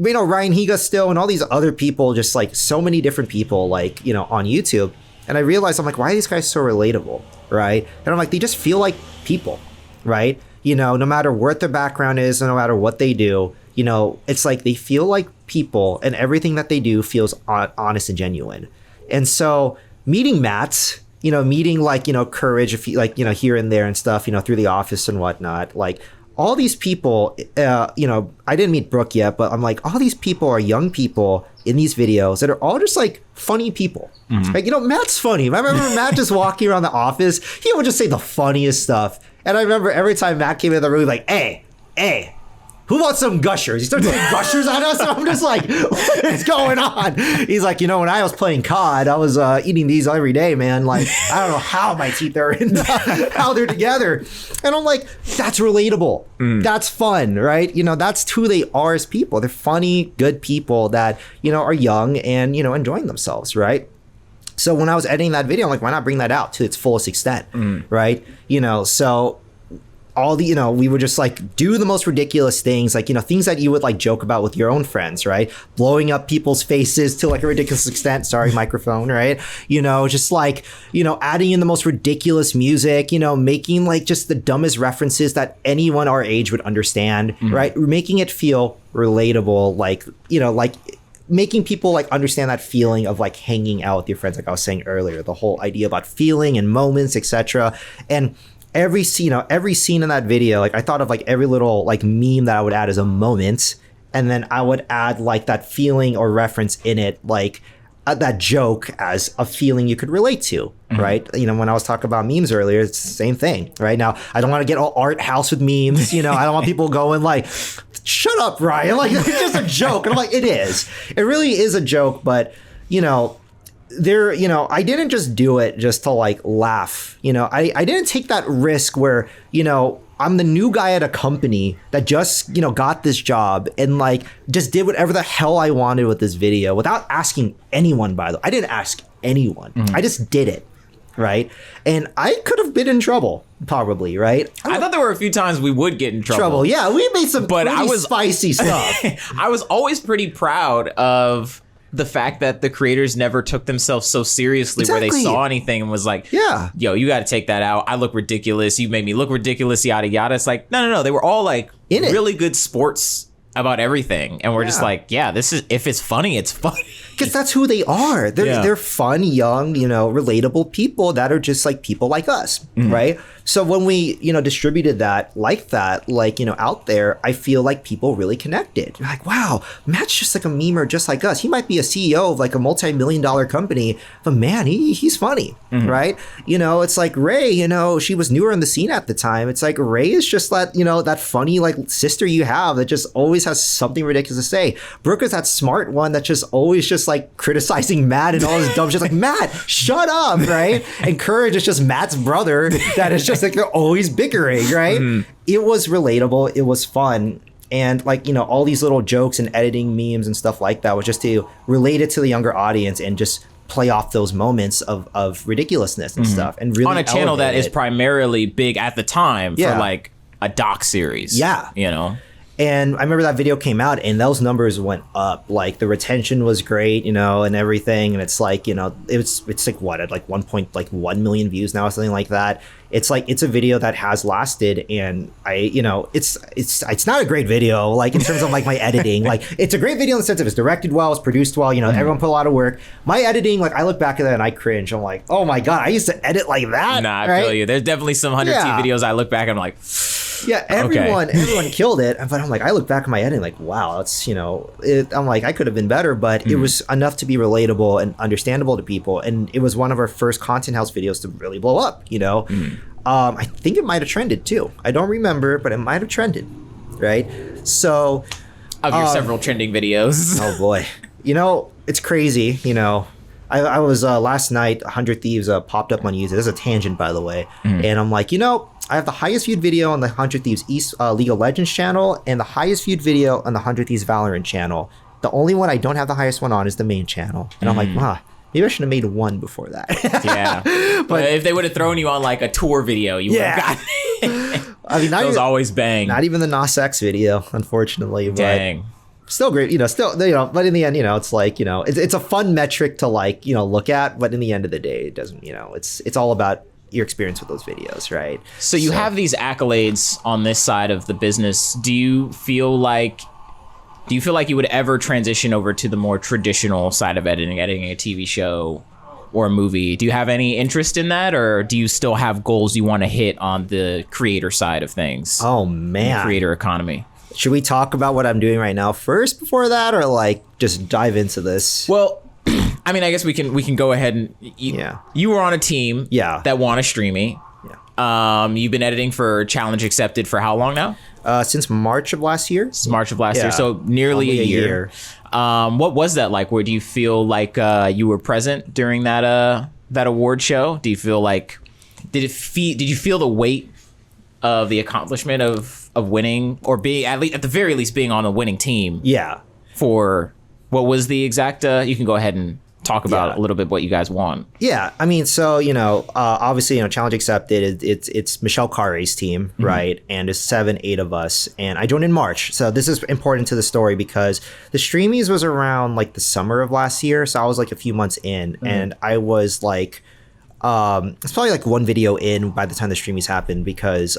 you know, Ryan Higa still, and all these other people, just like so many different people, like, you know, on YouTube. And I realized, I'm like, why are these guys so relatable, right? And I'm like, they just feel like people, right? You know, no matter what their background is, no matter what they do, you know, it's like they feel like people, and everything that they do feels honest and genuine. And so meeting Matt, you know, meeting like, you know, Courage, if you, like, you know, here and there and stuff, you know, through the office and whatnot, like all these people, you know, I didn't meet Brooke yet, but I'm like, all these people are young people in these videos that are all just like funny people. Like, you know, Matt's funny. I remember Matt just walking around the office, he would just say the funniest stuff. And I remember every time Matt came in the room, like, hey, who wants some gushers? He started doing gushers on us, and I'm just like, what is going on? He's like, you know, when I was playing COD, I was eating these every day, man. Like, I don't know how my teeth are in, how they're together. And I'm like, that's relatable. That's fun, right? You know, that's who they are as people. They're funny, good people that, you know, are young and, you know, enjoying themselves, right? So when I was editing that video, I'm like, why not bring that out to its fullest extent, right? You know, so all the, you know, we would just like do the most ridiculous things, like, you know, things that you would like joke about with your own friends, right? Blowing up people's faces to like a ridiculous extent. Sorry, microphone, right? You know, just like, you know, adding in the most ridiculous music, you know, making like just the dumbest references that anyone our age would understand, right? Making it feel relatable, like, you know, like making people like understand that feeling of like hanging out with your friends, like I was saying earlier, the whole idea about feeling and moments, etc. And every scene in that video, like I thought of like every little like meme that I would add as a moment, and then I would add like that feeling or reference in it, like that joke as a feeling you could relate to, right? You know, when I was talking about memes earlier, it's the same thing, right? Now, I don't want to get all art house with memes, you know, I don't want people going like, shut up, Ryan, like it's just a joke. And I'm like, it really is a joke, but, you know, you know, I didn't just do it just to like laugh, you know, I didn't take that risk where, you know, I'm the new guy at a company that just, you know, got this job and like just did whatever the hell I wanted with this video without asking anyone, by the way. I didn't ask anyone. I just did it. Right. And I could have been in trouble, probably. Right. I thought there were a few times we would get in trouble. Yeah. We made some pretty spicy stuff. I was always pretty proud of the fact that the creators never took themselves so seriously where they saw anything and was like, yo, you got to take that out. I look ridiculous. You made me look ridiculous, yada, yada. It's like, no. They were all like really good sports about everything. And we're just like, this is, if it's funny, it's funny. Because that's who they are. They're fun, young, you know, relatable people that are just like people like us, right? So when we, distributed that, like, out there, I feel like people really connected. You're like, wow, Matt's just like a memer just like us. He might be a CEO of like a multi-million-dollar company, but man, he's funny, right? It's like Ray, she was newer in the scene at the time. It's like Ray is just that funny like sister you have that just always has something ridiculous to say. Brooke is that smart one that just always just like criticizing Matt and all this dumb shit. Like, Matt, shut up, right? And Courage is just Matt's brother that is just like they're always bickering, right? It was relatable. It was fun. And like, all these little jokes and editing memes and stuff like that was just to relate it to the younger audience and just play off those moments of ridiculousness and stuff. And really on a channel that is primarily big at the time for like a doc series. Yeah. And I remember that video came out and those numbers went up. Like the retention was great, and everything. And it's like, it's like what, at like 1.1 million views now or something like that. It's like, it's a video that has lasted, and it's not a great video, like in terms of like my editing. Like it's a great video in the sense of it's directed well, it's produced well, everyone put a lot of work. My editing, like I look back at that and I cringe. I'm like, oh my God, I used to edit like that. Nah, I feel you. There's definitely some 100T videos I look back and I'm like, yeah, everyone killed it. But I'm like, I look back at my editing like, wow, it's, I'm like, I could have been better, but it was enough to be relatable and understandable to people. And it was one of our first content house videos to really blow up, I think it might have trended too. I don't remember, but it might have trended, right? So of your several trending videos. Oh boy. It's crazy, I was last night, 100 Thieves popped up on YouTube. This is a tangent, by the way. And I'm like, I have the highest viewed video on the 100 Thieves League of Legends channel and the highest viewed video on the 100 Thieves Valorant channel. The only one I don't have the highest one on is the main channel. And I'm like, maybe I should have made one before that. Yeah. But if they would have thrown you on like a tour video, you would have gotten it. I mean, those always bang. Not even the Nas X video, unfortunately. Dang. But still great, but in the end, it's like, it's a fun metric to like, look at, but in the end of the day, it doesn't, it's all about your experience with those videos, right? So you have these accolades on this side of the business. Do you feel like you would ever transition over to the more traditional side of editing a TV show or a movie? Do you have any interest in that, or do you still have goals you want to hit on the creator side of things? Oh man, creator economy. Should we talk about what I'm doing right now first before that, or like just dive into this? Well, I mean, I guess we can go ahead and you were on a team that won a Streamy. Yeah. You've been editing for Challenge Accepted for how long now? Since March of last year. Year, so nearly a year. What was that like? Where do you feel like you were present during that award show? Do you feel like did you feel the weight of the accomplishment of winning, or being at the very least being on a winning team? Yeah. For what was the exact? You can go ahead and talk about a little bit what you guys won. Yeah, I mean, so obviously, Challenge Accepted. It's Michelle Khare's team, right? And it's 7-8 of us, and I joined in March. So this is important to the story because the Streamies was around like the summer of last year, so I was like a few months in, and I was like, it's probably like one video in by the time the Streamies happened because,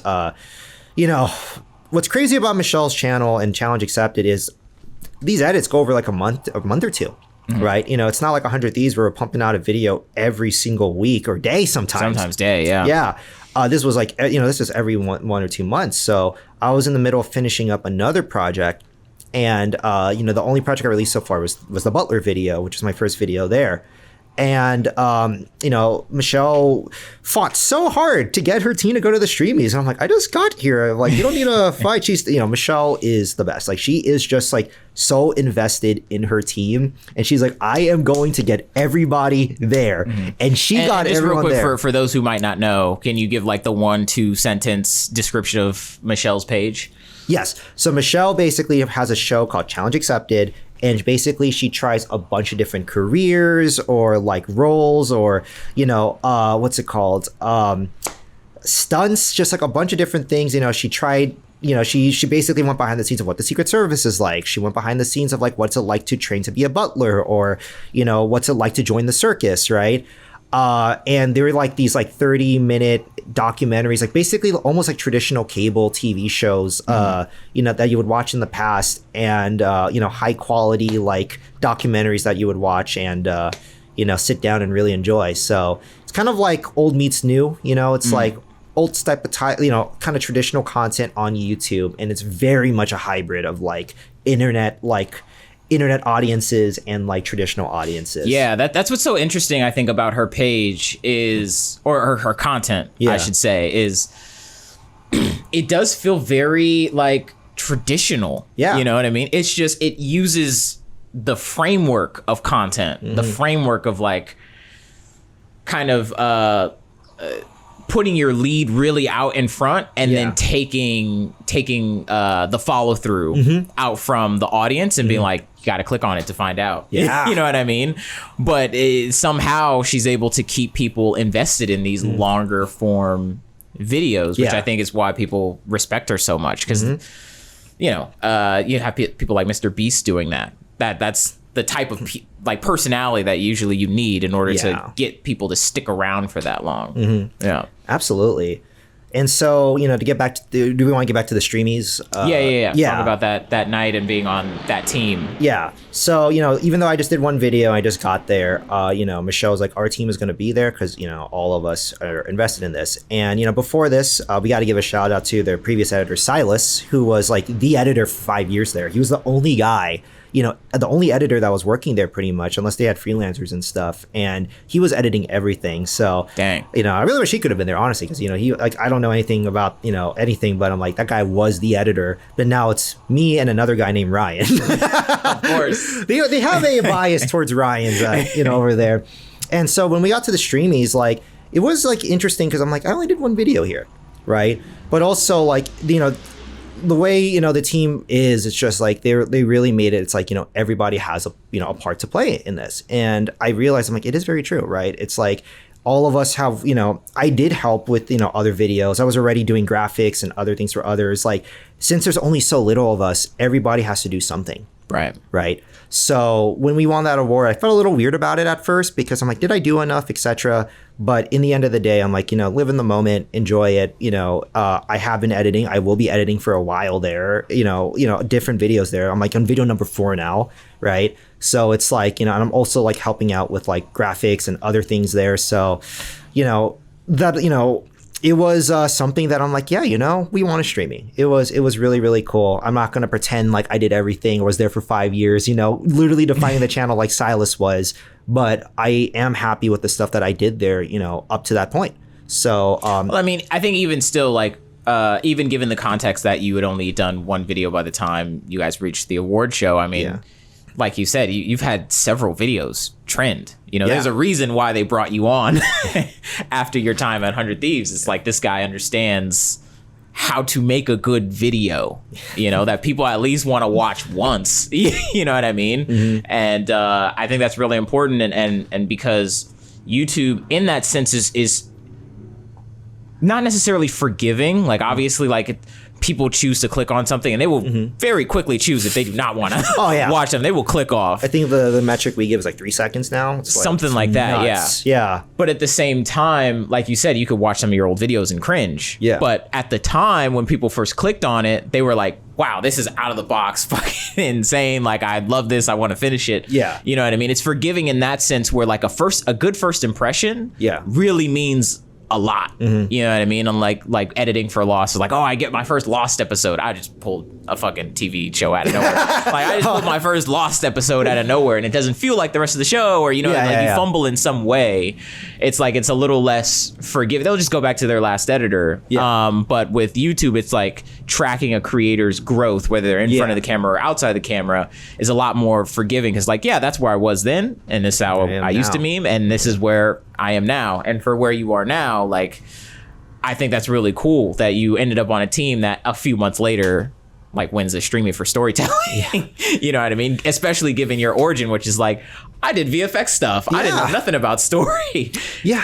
what's crazy about Michelle's channel and Challenge Accepted is these edits go over like a month or two. Right, it's not like 100 Thieves where we're pumping out a video every single week or day sometimes day. This was like this is every one or 2 months. So I was in the middle of finishing up another project, and the only project I released so far was the Butler video, which is my first video there. And Michelle fought so hard to get her team to go to the Streamies, and I'm like, I just got here. Like, you don't need to fight. She's Michelle is the best. Like, she is just like so invested in her team, and she's like, I am going to get everybody there, and she got everyone there. For those who might not know, can you give like the 1-2 sentence description of Michelle's page? Yes. So Michelle basically has a show called Challenge Accepted. And basically, she tries a bunch of different careers or like roles or, what's it called? Stunts, just like a bunch of different things. She tried, she basically went behind the scenes of what the Secret Service is like. She went behind the scenes of like what's it like to train to be a butler or, what's it like to join the circus, right? And there were like these like 30-minute documentaries, like basically almost like traditional cable TV shows, that you would watch in the past, and high quality like documentaries that you would watch and sit down and really enjoy. So it's kind of like old meets new. It's like old type of kind of traditional content on YouTube, and it's very much a hybrid of like internet audiences and like traditional audiences. Yeah, that's what's so interesting, I think, about her page is, or her content, I should say, is it does feel very like traditional. Yeah. You know what I mean? It's just, it uses the framework of content, the framework of like kind of putting your lead really out in front and then taking the follow through out from the audience and being like, you got to click on it to find out. Yeah. You know what I mean? But somehow she's able to keep people invested in these longer form videos, which I think is why people respect her so much. Because, you know, you have people like Mr. Beast doing that. That's the type of like personality that usually you need in order to get people to stick around for that long. Yeah, absolutely. And so, you know, to get back to do we want to get back to the streamies? Yeah. Talk about that night and being on that team. Yeah. So, you know, even though I just did one video, I just got there, you know, Michelle was like, our team is going to be there because, you know, all of us are invested in this. And, you know, before this, we got to give a shout out to their previous editor, Silas, who was like the editor for 5 years there. He was the only guy, you know, the only editor that was working there pretty much, unless they had freelancers and stuff. And he was editing everything. So, dang, you know, I really wish he could have been there, honestly, because, you know, he like, I don't know anything about, you know, anything, but I'm like, that guy was the editor. But now it's me and another guy named Ryan. Of course. They have a bias towards Ryan's, you know, over there. And so when we got to the streamies, like, it was like interesting because I'm like, I only did one video here, right? But also, like, you know, the way, you know, the team is, it's just like they really made it. It's like, you know, everybody has a part to play in this. And I realized, I'm like, it is very true, right? It's like all of us have, you know, I did help with, you know, other videos. I was already doing graphics and other things for others. Like, since there's only so little of us, everybody has to do something. Right. So when we won that award, I felt a little weird about it at first because I'm like, did I do enough, etc. But in the end of the day, I'm like, you know, live in the moment, enjoy it. You know, I have been editing. I will be editing for a while there, you know, different videos there. I'm like on video number 4 now. Right. So it's like, you know, and I'm also like helping out with like graphics and other things there. So, you know, that, you know, it was something that I'm like, yeah, you know, we want to streaming. It was really, really cool. I'm not going to pretend like I did everything or was there for 5 years, you know, literally defining the channel like Silas was. But I am happy with the stuff that I did there, you know, up to that point. So, well, I mean, I think even still, like, even given the context that you had only done one video by the time you guys reached the award show, I mean, like you said, you've had several videos trend. You know, there's a reason why they brought you on after your time at 100 Thieves. It's like, this guy understands how to make a good video, you know, that people at least want to watch once. You know what I mean? And I think that's really important. And because YouTube, in that sense, is not necessarily forgiving. Like, obviously, like, people choose to click on something and they will very quickly choose if they do not want to watch them. They will click off. I think the metric we give is like 3 seconds now. It's something like that. Nuts. Yeah. But at the same time, like you said, you could watch some of your old videos and cringe. Yeah. But at the time when people first clicked on it, they were like, wow, this is out of the box, fucking insane. Like, I love this. I want to finish it. Yeah. You know what I mean? It's forgiving in that sense where like a good first impression really means a lot. You know what I mean? Unlike like editing for Lost is like, oh, I get my first Lost episode. I just pulled a fucking TV show out of nowhere. Like, I just pulled my first Lost episode out of nowhere, and it doesn't feel like the rest of the show, or, you know, you fumble in some way. It's like, it's a little less forgiving. They'll just go back to their last editor. But with YouTube, it's like tracking a creator's growth, whether they're in front of the camera or outside the camera, is a lot more forgiving. Because like, yeah, that's where I was then, and this is how I used to meme, and this is where I am now. And for where you are now, like, I think that's really cool that you ended up on a team that a few months later like wins the streaming for storytelling. You know what I mean? Especially given your origin, which is like, I did VFX stuff. I didn't know nothing about story.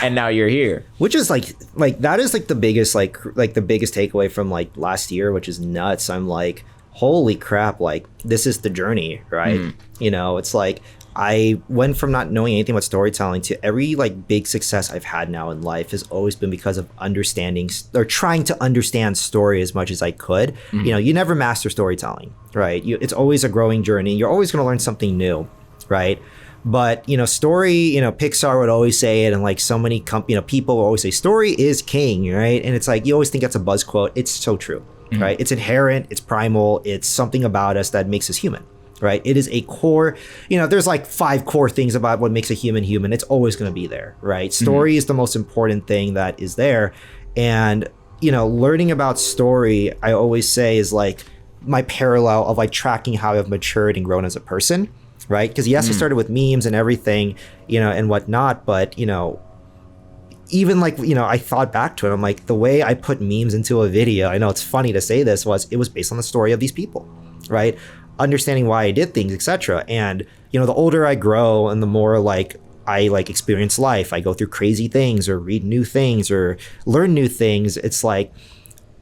And now you're here. Which is like that is like the biggest like the biggest takeaway from like last year, which is nuts. I'm like, holy crap, like this is the journey, right? You know, it's like I went from not knowing anything about storytelling to every like big success I've had now in life has always been because of understanding or trying to understand story as much as I could. You know, you never master storytelling, right? It's always a growing journey. You're always going to learn something new, right? But, story, Pixar would always say it, and like so many people will always say story is king, right? And it's like, you always think that's a buzz quote. It's so true, right? It's inherent, it's primal, it's something about us that makes us human, right? It is a core, there's like 5 core things about what makes a human human. It's always going to be there, right? Story is the most important thing that is there. And, learning about story, I always say, is like my parallel of like tracking how I've matured and grown as a person, right? Because yes, I started with memes and everything, and whatnot, but, even like, I thought back to it, I'm like, the way I put memes into a video, I know it's funny to say this, it was based on the story of these people, right? Understanding why I did things, etc. And, the older I grow and the more like I like experience life, I go through crazy things or read new things or learn new things. It's like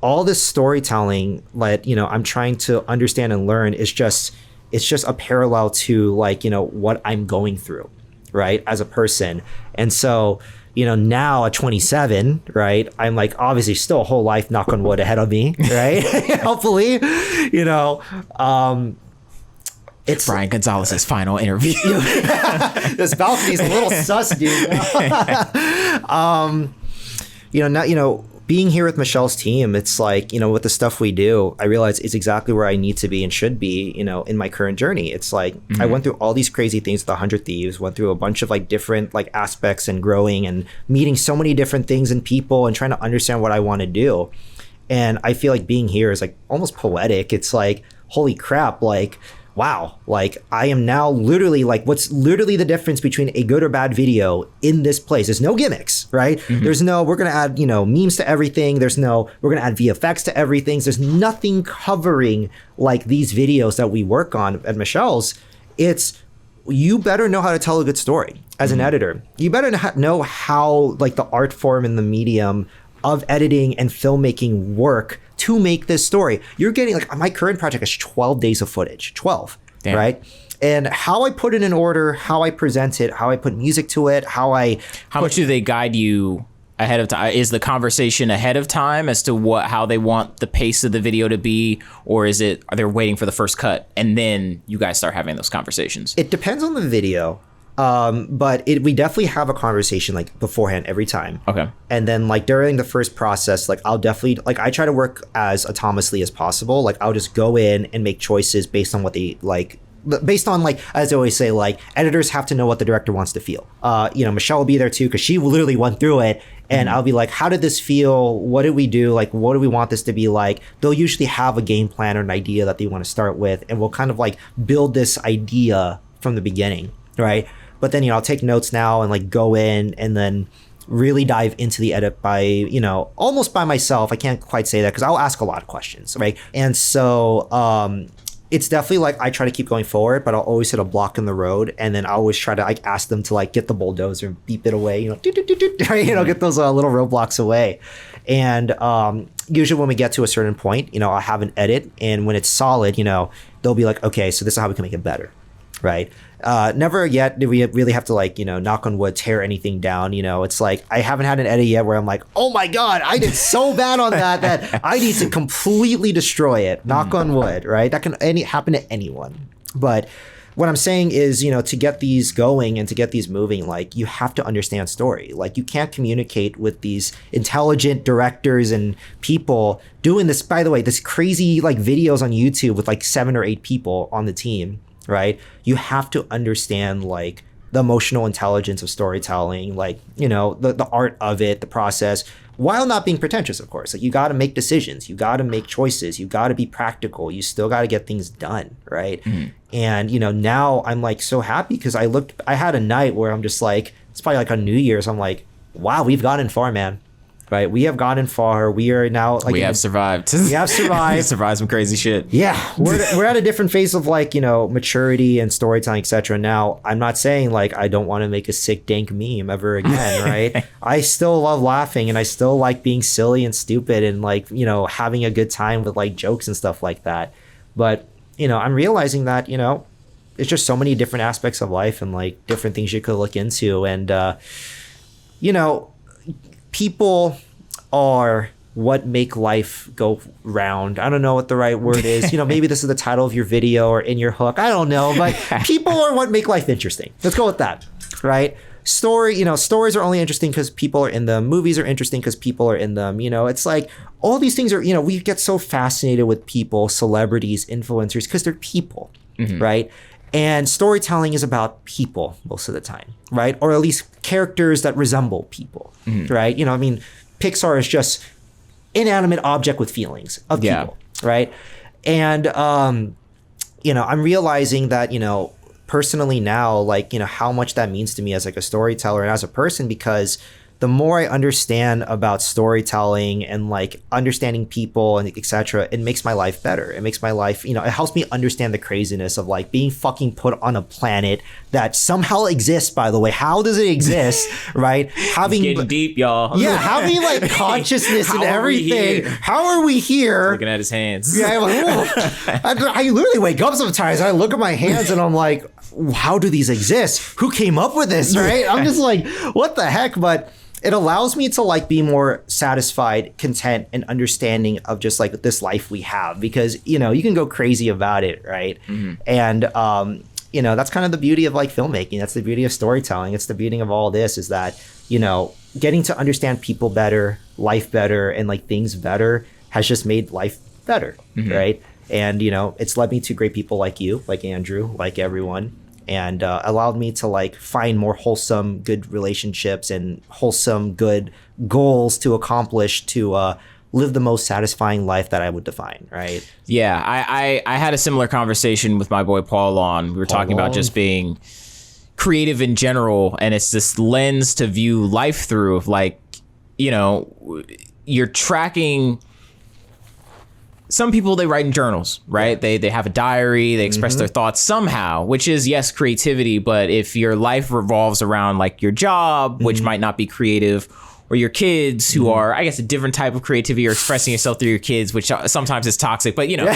all this storytelling that, I'm trying to understand and learn it's just a parallel to like, what I'm going through, right, as a person. And so, now at 27, right, I'm like obviously still a whole life, knock on wood, ahead of me, right? Hopefully, it's Brian Gonzalez's final interview. This balcony's a little sus, dude. Now, being here with Michelle's team, it's like, with the stuff we do, I realize it's exactly where I need to be and should be, in my current journey. It's like, I went through all these crazy things with the 100 Thieves, went through a bunch of like different like aspects and growing and meeting so many different things and people and trying to understand what I want to do. And I feel like being here is like almost poetic. It's like, holy crap, like, wow, like I am now literally like, what's literally the difference between a good or bad video in this place? There's no gimmicks, right? There's no, we're going to add, memes to everything. We're going to add VFX to everything. There's nothing covering like these videos that we work on at Michelle's. It's, you better know how to tell a good story as an editor. You better know how like the art form and the medium of editing and filmmaking work to make this story. You're getting like, my current project is 12 days of footage, 12, Damn. Right? And how I put it in order, how I present it, how I put music to it, how much do they guide you ahead of time? Is the conversation ahead of time as to how they want the pace of the video to be, or are they waiting for the first cut and then you guys start having those conversations? It depends on the video. But we definitely have a conversation like beforehand every time. Okay. And then like during the first process, like I'll definitely, like I try to work as autonomously as possible. Like I'll just go in and make choices based on what they like, based on like, as I always say, like editors have to know what the director wants to feel. Michelle will be there too, because she literally went through it. And I'll be like, how did this feel? What did we do? Like, what do we want this to be like? They'll usually have a game plan or an idea that they want to start with. And we'll kind of like build this idea from the beginning, right? But then, I'll take notes now and like go in and then really dive into the edit by, almost by myself. I can't quite say that because I'll ask a lot of questions, right? And so it's definitely like I try to keep going forward, but I'll always hit a block in the road. And then I always try to like ask them to like get the bulldozer and beep it away, get those little roadblocks away. And usually when we get to a certain point, I'll have an edit. And when it's solid, they'll be like, okay, so this is how we can make it better, right? Never yet did we really have to like, knock on wood, tear anything down. It's like, I haven't had an edit yet where I'm like, oh my God, I did so bad on that I need to completely destroy it. Knock on wood, right? That can happen to anyone. But what I'm saying is, to get these going and to get these moving, like you have to understand story. Like you can't communicate with these intelligent directors and people doing this, by the way, this crazy like videos on YouTube with like 7 or 8 people on the team. Right? You have to understand like the emotional intelligence of storytelling, like, the art of it, the process, while not being pretentious, of course. Like you got to make decisions, you got to make choices, you got to be practical, you still got to get things done, right? And, now I'm like so happy because I had a night where I'm just like, it's probably like on New Year's, I'm like, wow, we've gotten far, man. Right, we have gotten far. We are now like we have survived. We have survived. We survived some crazy shit. Yeah, we're at a different phase of like maturity and storytelling, etc. Now, I'm not saying like I don't want to make a sick dank meme ever again, right? I still love laughing and I still like being silly and stupid and like having a good time with like jokes and stuff like that. But I'm realizing that it's just so many different aspects of life and like different things you could look into and people are what make life go round. I don't know what the right word is. Maybe this is the title of your video or in your hook. I don't know, but people are what make life interesting. Let's go with that, right? Stories are only interesting because people are in them. Movies are interesting because people are in them. It's like all these things are, we get so fascinated with people, celebrities, influencers, because they're people, right? And storytelling is about people most of the time, right? Or at least characters that resemble people, right? Pixar is just inanimate object with feelings of people, right? And I'm realizing that personally now, like how much that means to me as like a storyteller and as a person, because the more I understand about storytelling and like understanding people and etc., it makes my life better. It makes my life, it helps me understand the craziness of like being fucking put on a planet that somehow exists, by the way. How does it exist, right? Having getting deep, y'all. Yeah, having like consciousness and everything. How are we here? Looking at his hands. Yeah, I literally wake up sometimes and I look at my hands and I'm like, how do these exist? Who came up with this, right? I'm just like, what the heck? But it allows me to like be more satisfied, content, and understanding of just like this life we have, because you can go crazy about it, right? And that's kind of the beauty of like filmmaking. That's the beauty of storytelling. It's the beauty of all this, is that getting to understand people better, life better, and like things better has just made life better, right? And it's led me to great people like you, like Andrew, like everyone. And allowed me to like find more wholesome, good relationships and wholesome, good goals to accomplish to live the most satisfying life that I would define, right? Yeah, I had a similar conversation with my boy Paul on. We were talking about just being creative in general, and it's this lens to view life through of like, you're tracking. Some people, they write in journals, right? They have a diary, they express their thoughts somehow, which is, yes, creativity. But if your life revolves around like your job, which might not be creative, or your kids who are, I guess, a different type of creativity, or expressing yourself through your kids, which sometimes is toxic, but your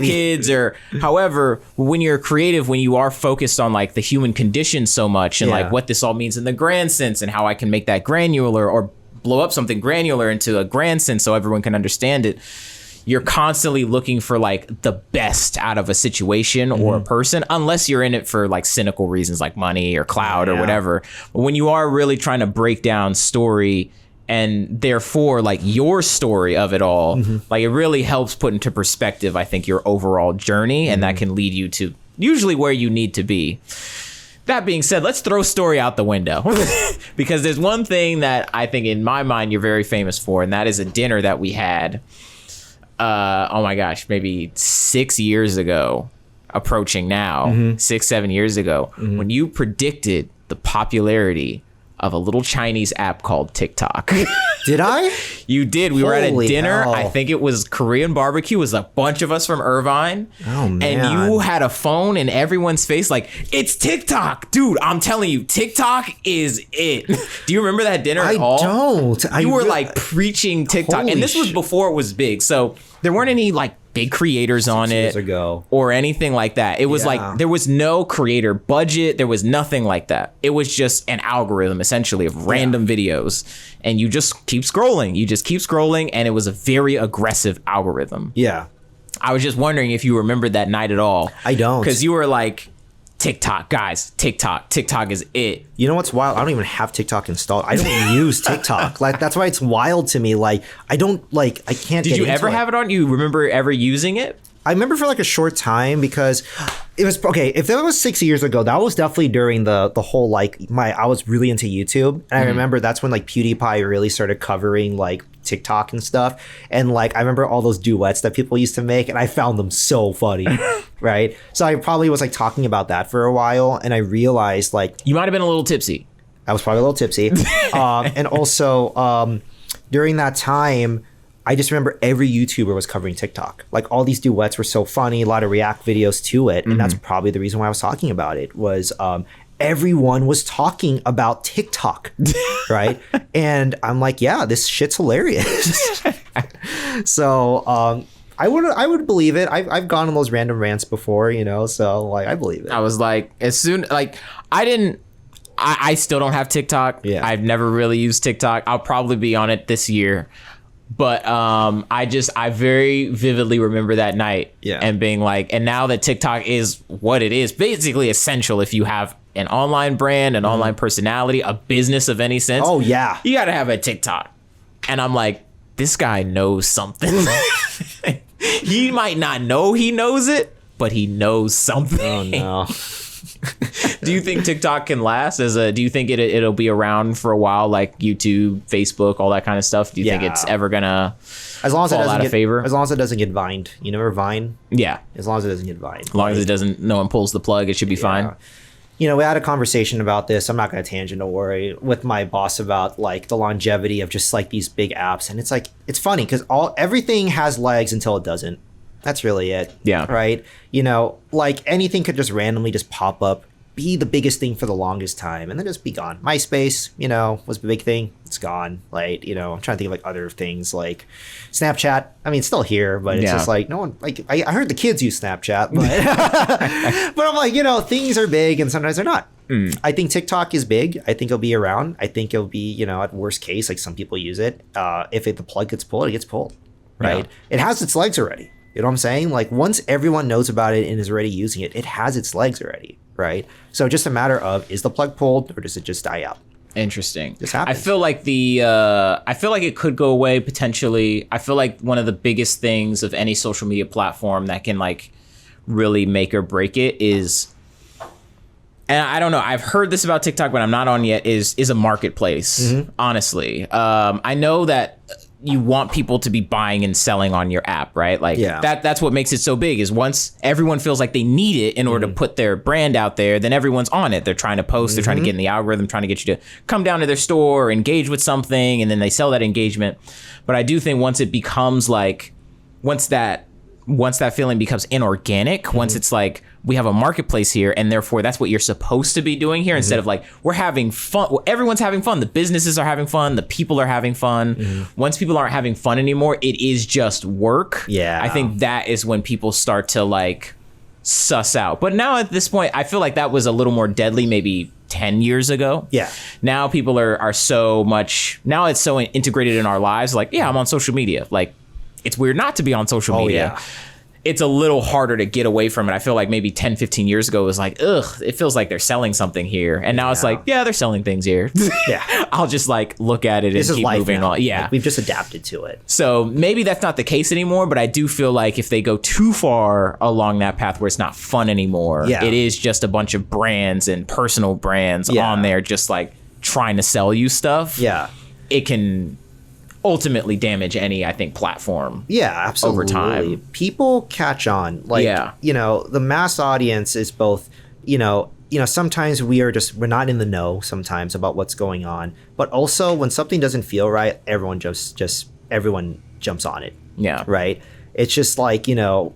kids, or however, when you're creative, when you are focused on like the human condition so much and like what this all means in the grand sense and how I can make that granular or blow up something granular into a grand sense so everyone can understand it, you're constantly looking for like the best out of a situation or a person, unless you're in it for like cynical reasons like money or clout or whatever. But when you are really trying to break down story and therefore like your story of it all, like it really helps put into perspective, I think, your overall journey, and that can lead you to usually where you need to be. That being said, let's throw story out the window because there's one thing that I think in my mind you're very famous for, and that is a dinner that we had, oh my gosh, maybe 6 years ago, approaching now, 6-7 years ago, when you predicted the popularity of a little Chinese app called TikTok. Did I? You did. We were at a dinner. Hell. I think it was Korean barbecue. It was a bunch of us from Irvine. Oh, man. And you had a phone in everyone's face like, it's TikTok. Dude, I'm telling you, TikTok is it. Do you remember that dinner at all? I don't. You were like preaching TikTok. And this was before it was big. So there weren't any like big creators on it or anything like that. It was like there was no creator budget. There was nothing like that. It was just an algorithm essentially of random videos, and you just keep scrolling. You just keep scrolling, and it was a very aggressive algorithm. Yeah. I was just wondering if you remembered that night at all. I don't. Because you were like, TikTok, guys, TikTok is it. You know what's wild? I don't even have TikTok installed. I don't use TikTok. Like, that's why it's wild to me. Like, I can't. Did you ever have it on? You remember ever using it? I remember for like a short time, because it was okay. If that was 6 years ago, that was definitely during the whole like I was really into YouTube, and I remember that's when like PewDiePie really started covering like TikTok and stuff, and like I remember all those duets that people used to make, and I found them so funny, right? So I probably was like talking about that for a while, and I realized like you might have been a little tipsy. I was probably a little tipsy, and also during that time, I just remember every YouTuber was covering TikTok. Like all these duets were so funny, a lot of react videos to it. And that's probably the reason why I was talking about it was everyone was talking about TikTok, right? And I'm like, yeah, this shit's hilarious. So I would believe it. I've gone on those random rants before, so like I believe it. I was like, as soon like I still don't have TikTok. Yeah. I've never really used TikTok. I'll probably be on it this year. But I very vividly remember that night and being like, and now that TikTok is what it is, basically essential if you have an online brand, an online personality, a business of any sense. Oh, yeah. You got to have a TikTok. And I'm like, this guy knows something. He might not know he knows it, but he knows something. Oh, no. Do you think TikTok can last do you think it'll be around for a while, like YouTube, Facebook, all that kind of stuff? Do you think it's ever gonna fall out of favor? As long as it doesn't get vined. You know, Vine? Yeah. As long as it doesn't get vined. As long as it doesn't, no one pulls the plug, it should be fine. You know, we had a conversation about this. I'm not going to tangent, don't worry, with my boss about like the longevity of just like these big apps. And it's like, it's funny because everything has legs until it doesn't. That's really it. Yeah. Right. You know, like anything could just randomly just pop up, be the biggest thing for the longest time, and then just be gone. MySpace, you know, was the big thing. It's gone. Like, you know, I'm trying to think of like other things like Snapchat. I mean, it's still here, but it's just like no one, like I heard the kids use Snapchat, but but I'm like, you know, things are big and sometimes they're not. I think TikTok is big. I think it'll be around. I think it'll be, you know, at worst case, like some people use it. If the plug gets pulled, it gets pulled. Right. Yeah. It has its legs already. You know what I'm saying? Like once everyone knows about it and is already using it, it has its legs already, right? So just a matter of, is the plug pulled or does it just die out? Interesting. This happens. I feel like it could go away potentially. I feel like one of the biggest things of any social media platform that can like really make or break it is, and I don't know, I've heard this about TikTok, but I'm not on yet, is a marketplace, honestly. I know that you want people to be buying and selling on your app, right? Like that's what makes it so big, is once everyone feels like they need it in order to put their brand out there, then everyone's on it. They're trying to post, they're trying to get in the algorithm, trying to get you to come down to their store or engage with something, and then they sell that engagement. But I do think once it becomes like, once that feeling becomes inorganic, once it's like, we have a marketplace here and therefore that's what you're supposed to be doing here, instead of like, we're having fun, everyone's having fun, the businesses are having fun, the people are having fun. Once people aren't having fun anymore, it is just work. I think that is when people start to like suss out. But now at this point, I feel like that was a little more deadly maybe 10 years ago. Now people are so much, now it's so integrated in our lives, like, I'm on social media. Like, it's weird not to be on social media. It's a little harder to get away from it. I feel like maybe 10, 15 years ago it was like, ugh, it feels like they're selling something here. And now it's like, they're selling things here. I'll just like look at it and keep moving on. Like, we've just adapted to it. So maybe that's not the case anymore, but I do feel like if they go too far along that path where it's not fun anymore, it is just a bunch of brands and personal brands on there just like trying to sell you stuff. It can ultimately damage any, I think, platform. Absolutely. Over time, people catch on. Like, you know, the mass audience is both, you know, sometimes we're not in the know sometimes about what's going on, but also when something doesn't feel right, everyone jumps on it. Right. It's just like, you know,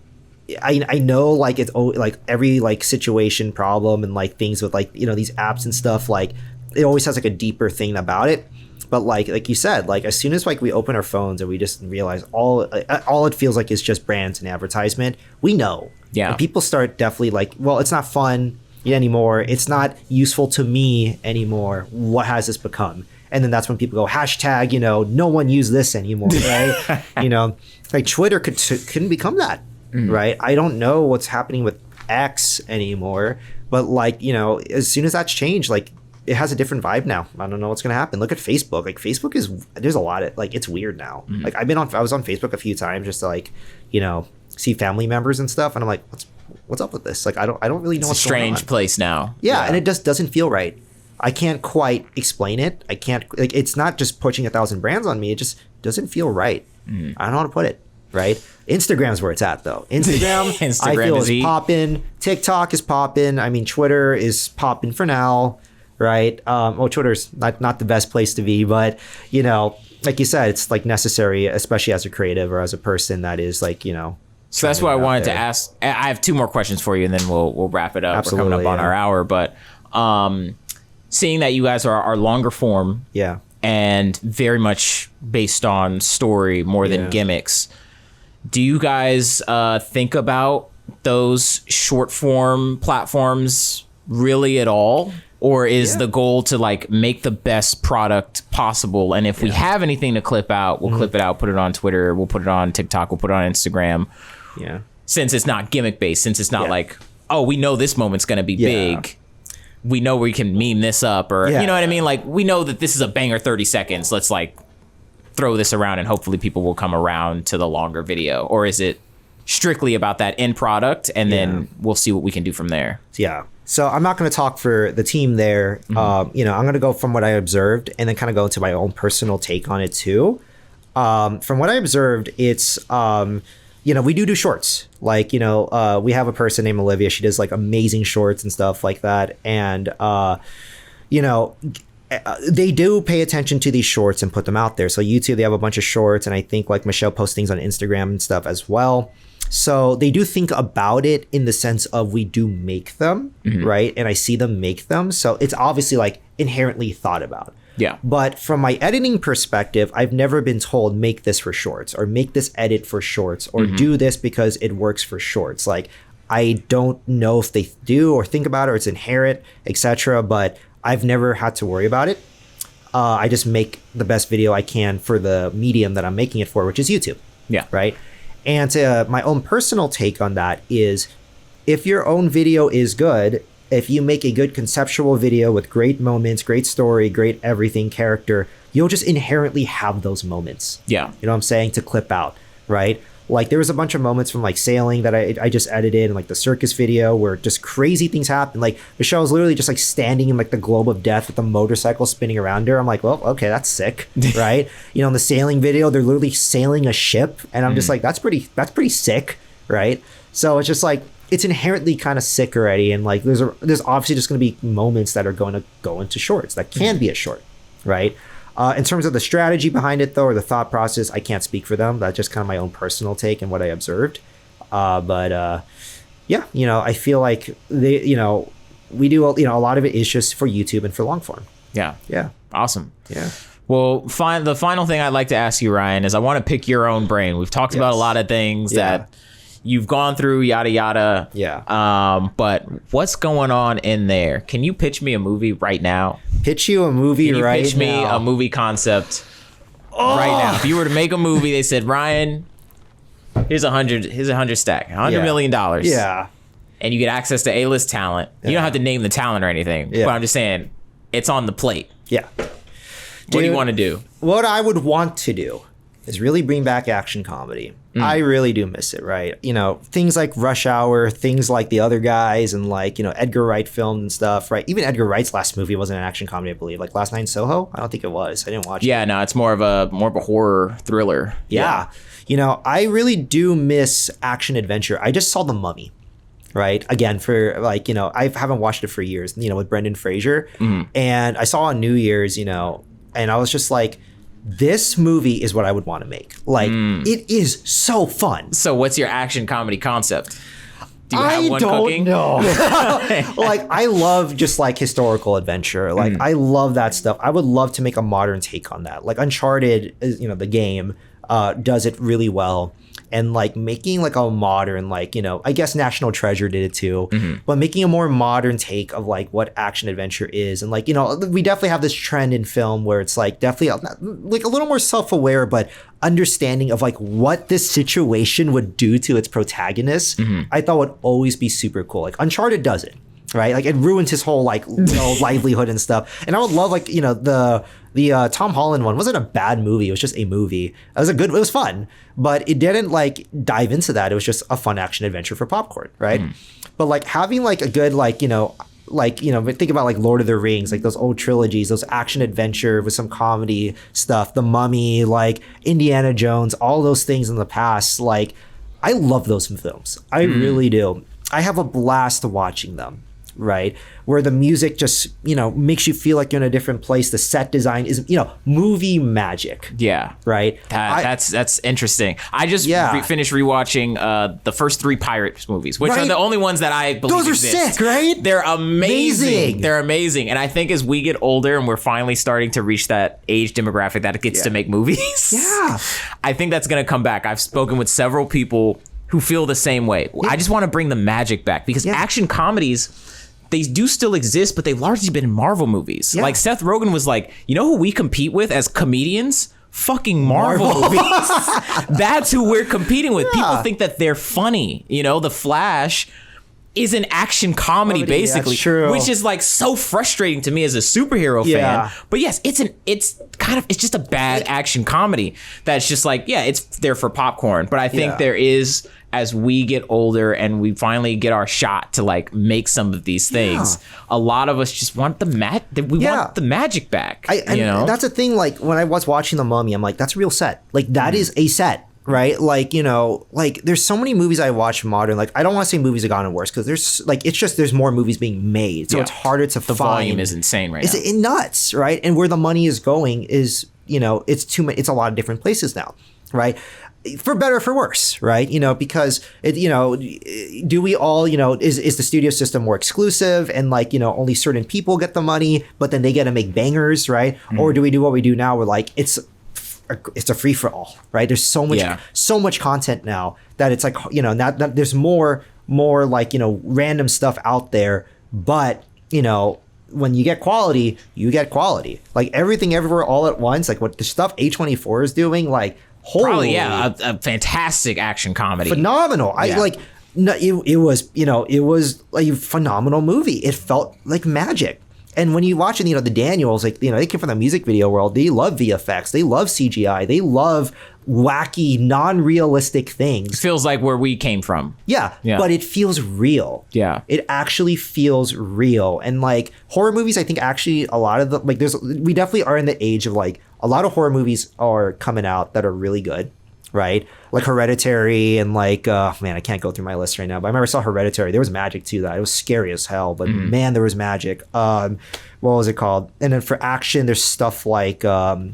I know like it's like every like situation, problem, and like things with like, you know, these apps and stuff, like it always has like a deeper thing about it. But like you said, like as soon as like we open our phones and we just realize all it feels like is just brands and advertisement, we know. And people start definitely like, well, it's not fun anymore. It's not useful to me anymore. What has this become? And then that's when people go, hashtag, you know, no one use this anymore, right? You know, like Twitter couldn't become that, right? I don't know what's happening with X anymore, but like, you know, as soon as that's changed, like, it has a different vibe now. I don't know what's gonna happen. Look at Facebook. Like Facebook there's a lot of like, it's weird now. Like I was on Facebook a few times just to like, you know, see family members and stuff, and I'm like, what's up with this? Like I don't really know what's going on. It's a strange place now. And it just doesn't feel right. I can't quite explain it. I can't, like, it's not just pushing 1,000 brands on me. It just doesn't feel right. I don't know how to put it. Right? Instagram's where it's at though. Instagram I feel is popping. TikTok is popping. I mean, Twitter is popping for now. Right. Twitter's not the best place to be, but you know, like you said, it's like necessary, especially as a creative or as a person that is like, you know. So that's what I wanted to ask. I have two more questions for you, and then we'll wrap it up. Absolutely, we're coming up on our hour, but seeing that you guys are longer form, and very much based on story more than gimmicks, do you guys think about those short form platforms really at all? Or is the goal to like make the best product possible? And if we have anything to clip out, we'll clip it out, put it on Twitter, we'll put it on TikTok, we'll put it on Instagram. Yeah. Since it's not gimmick based, since it's not like, oh, we know this moment's going to be big. We know we can meme this up, or you know what I mean? Like, we know that this is a banger 30 seconds. Let's like throw this around and hopefully people will come around to the longer video. Or is it strictly about that end product and then we'll see what we can do from there? Yeah. So I'm not going to talk for the team there. I'm going to go from what I observed and then kind of go into my own personal take on it too. From what I observed, it's, we do shorts. Like, we have a person named Olivia. She does like amazing shorts and stuff like that. And, they do pay attention to these shorts and put them out there. So YouTube, they have a bunch of shorts. And I think like Michelle posts things on Instagram and stuff as well. So they do think about it in the sense of we do make them, right? And I see them make them. So it's obviously like inherently thought about. Yeah. But from my editing perspective, I've never been told make this for shorts or make this edit for shorts or do this because it works for shorts. Like, I don't know if they do or think about it or it's inherent, etc. But I've never had to worry about it. I just make the best video I can for the medium that I'm making it for, which is YouTube. Yeah. Right. And my own personal take on that is if your own video is good, if you make a good conceptual video with great moments, great story, great everything character, you'll just inherently have those moments. Yeah. You know what I'm saying? To clip out, right? Like there was a bunch of moments from like sailing that I just edited and like the circus video where just crazy things happen. Like Michelle's literally just like standing in like the globe of death with the motorcycle spinning around her. I'm like, well, okay, that's sick, right? In the sailing video, they're literally sailing a ship. And I'm just like, that's pretty sick, right? So it's just like, it's inherently kind of sick already. And like, there's obviously just going to be moments that are going to go into shorts that can be a short, right? In terms of the strategy behind it, though, or the thought process, I can't speak for them. That's just kind of my own personal take and what I observed. I feel like we do, a lot of it is just for YouTube and for long form. Yeah. Yeah. Awesome. Yeah. Well, the final thing I'd like to ask you, Ryan, is I want to pick your own brain. We've talked about a lot of things that you've gone through, yada, yada. Yeah. But what's going on in there? Can you pitch me a movie right now? Pitch you a movie right now? Can you pitch me a movie concept right now? If you were to make a movie, they said, Ryan, here's a 100 stack, $100 million. Yeah. And you get access to A-list talent. You don't have to name the talent or anything. But I'm just saying, it's on the plate. Yeah. What do you want to do? What I would want to do is really bring back action comedy. I really do miss it, right? Things like Rush Hour, things like The Other Guys, and like, Edgar Wright films and stuff, right? Even Edgar Wright's last movie wasn't an action comedy, I believe. Like Last Night in Soho? I don't think it was. I didn't watch it. Yeah, no, it's more of a horror thriller. Yeah. I really do miss action adventure. I just saw The Mummy, right? Again, for like, I haven't watched it for years, with Brendan Fraser. And I saw on New Year's, and I was just like, this movie is what I would want to make. Like, it is so fun. So what's your action comedy concept? Do you have one I don't cooking? know. Like, I love just like historical adventure. Like, I love that stuff. I would love to make a modern take on that. Like Uncharted, the game, does it really well. And like making like a modern, like, I guess National Treasure did it too, but making a more modern take of like what action adventure is. And like, we definitely have this trend in film where it's like definitely like a little more self-aware, but understanding of like what this situation would do to its protagonist, I thought would always be super cool. Like Uncharted does it, right? Like it ruins his whole like livelihood and stuff. And I would love like, the Tom Holland one wasn't a bad movie. It was just a movie. It was fun, but it didn't like dive into that. It was just a fun action adventure for popcorn, right? But like having like a good think about like Lord of the Rings, like those old trilogies, those action adventure with some comedy stuff, The Mummy, like Indiana Jones, all those things in the past. Like I love those films. I really do. I have a blast watching them. Right, where the music just makes you feel like you're in a different place. The set design is movie magic. Yeah, right. That's interesting. I just finished rewatching the first 3 Pirates movies, which are the only ones that I believe those are exist. sick, right? They're amazing. They're amazing. And I think as we get older and we're finally starting to reach that age demographic that gets to make movies, I think that's gonna come back. I've spoken with several people who feel the same way. I just want to bring the magic back because action comedies, they do still exist, but they've largely been in Marvel movies. Like Seth Rogen was like, you know who we compete with as comedians? Fucking Marvel movies. That's who we're competing with. People think that they're funny. You know, The Flash is an action comedy basically, which is like so frustrating to me as a superhero fan. But yes, it's just a bad action comedy that's just like, it's there for popcorn. But I think there is, as we get older and we finally get our shot to like make some of these things, a lot of us just want the want the magic back. You know, that's the thing. Like when I was watching The Mummy, I'm like, that's a real set. Like that is a set. Right? Like, you know, like there's so many movies I watch modern. Like I don't want to say movies have gotten worse because there's like, it's just, there's more movies being made. So it's harder to find. The volume is insane right now. It's nuts, right? And where the money is going is, you know, it's a lot of different places now, right? For better or for worse, right? You know, because it, you know, do we all, you know, is the studio system more exclusive and like, you know, only certain people get the money, but then they get to make bangers, right? Or do we do what we do now where like it's a free for all, right? There's so much content now that it's like, you know, that there's more like, you know, random stuff out there, but you know, when you get quality, like everything everywhere all at once, like what the stuff A24 is doing, like holy, probably a fantastic action comedy, phenomenal. I like, no, it was, you know, it was a phenomenal movie. It felt like magic. And when you watch it, you know, the Daniels, like, you know, they came from the music video world. They love VFX. They love CGI. They love wacky, non-realistic things. It feels like where we came from. Yeah, but it feels real. Yeah. It actually feels real. And like horror movies, I think actually a lot of the, like we definitely are in the age of like, a lot of horror movies are coming out that are really good. Right? Like Hereditary and like, man, I can't go through my list right now, but I remember I saw Hereditary. There was magic to that. It was scary as hell, but man, there was magic. What was it called? And then for action, there's stuff like, what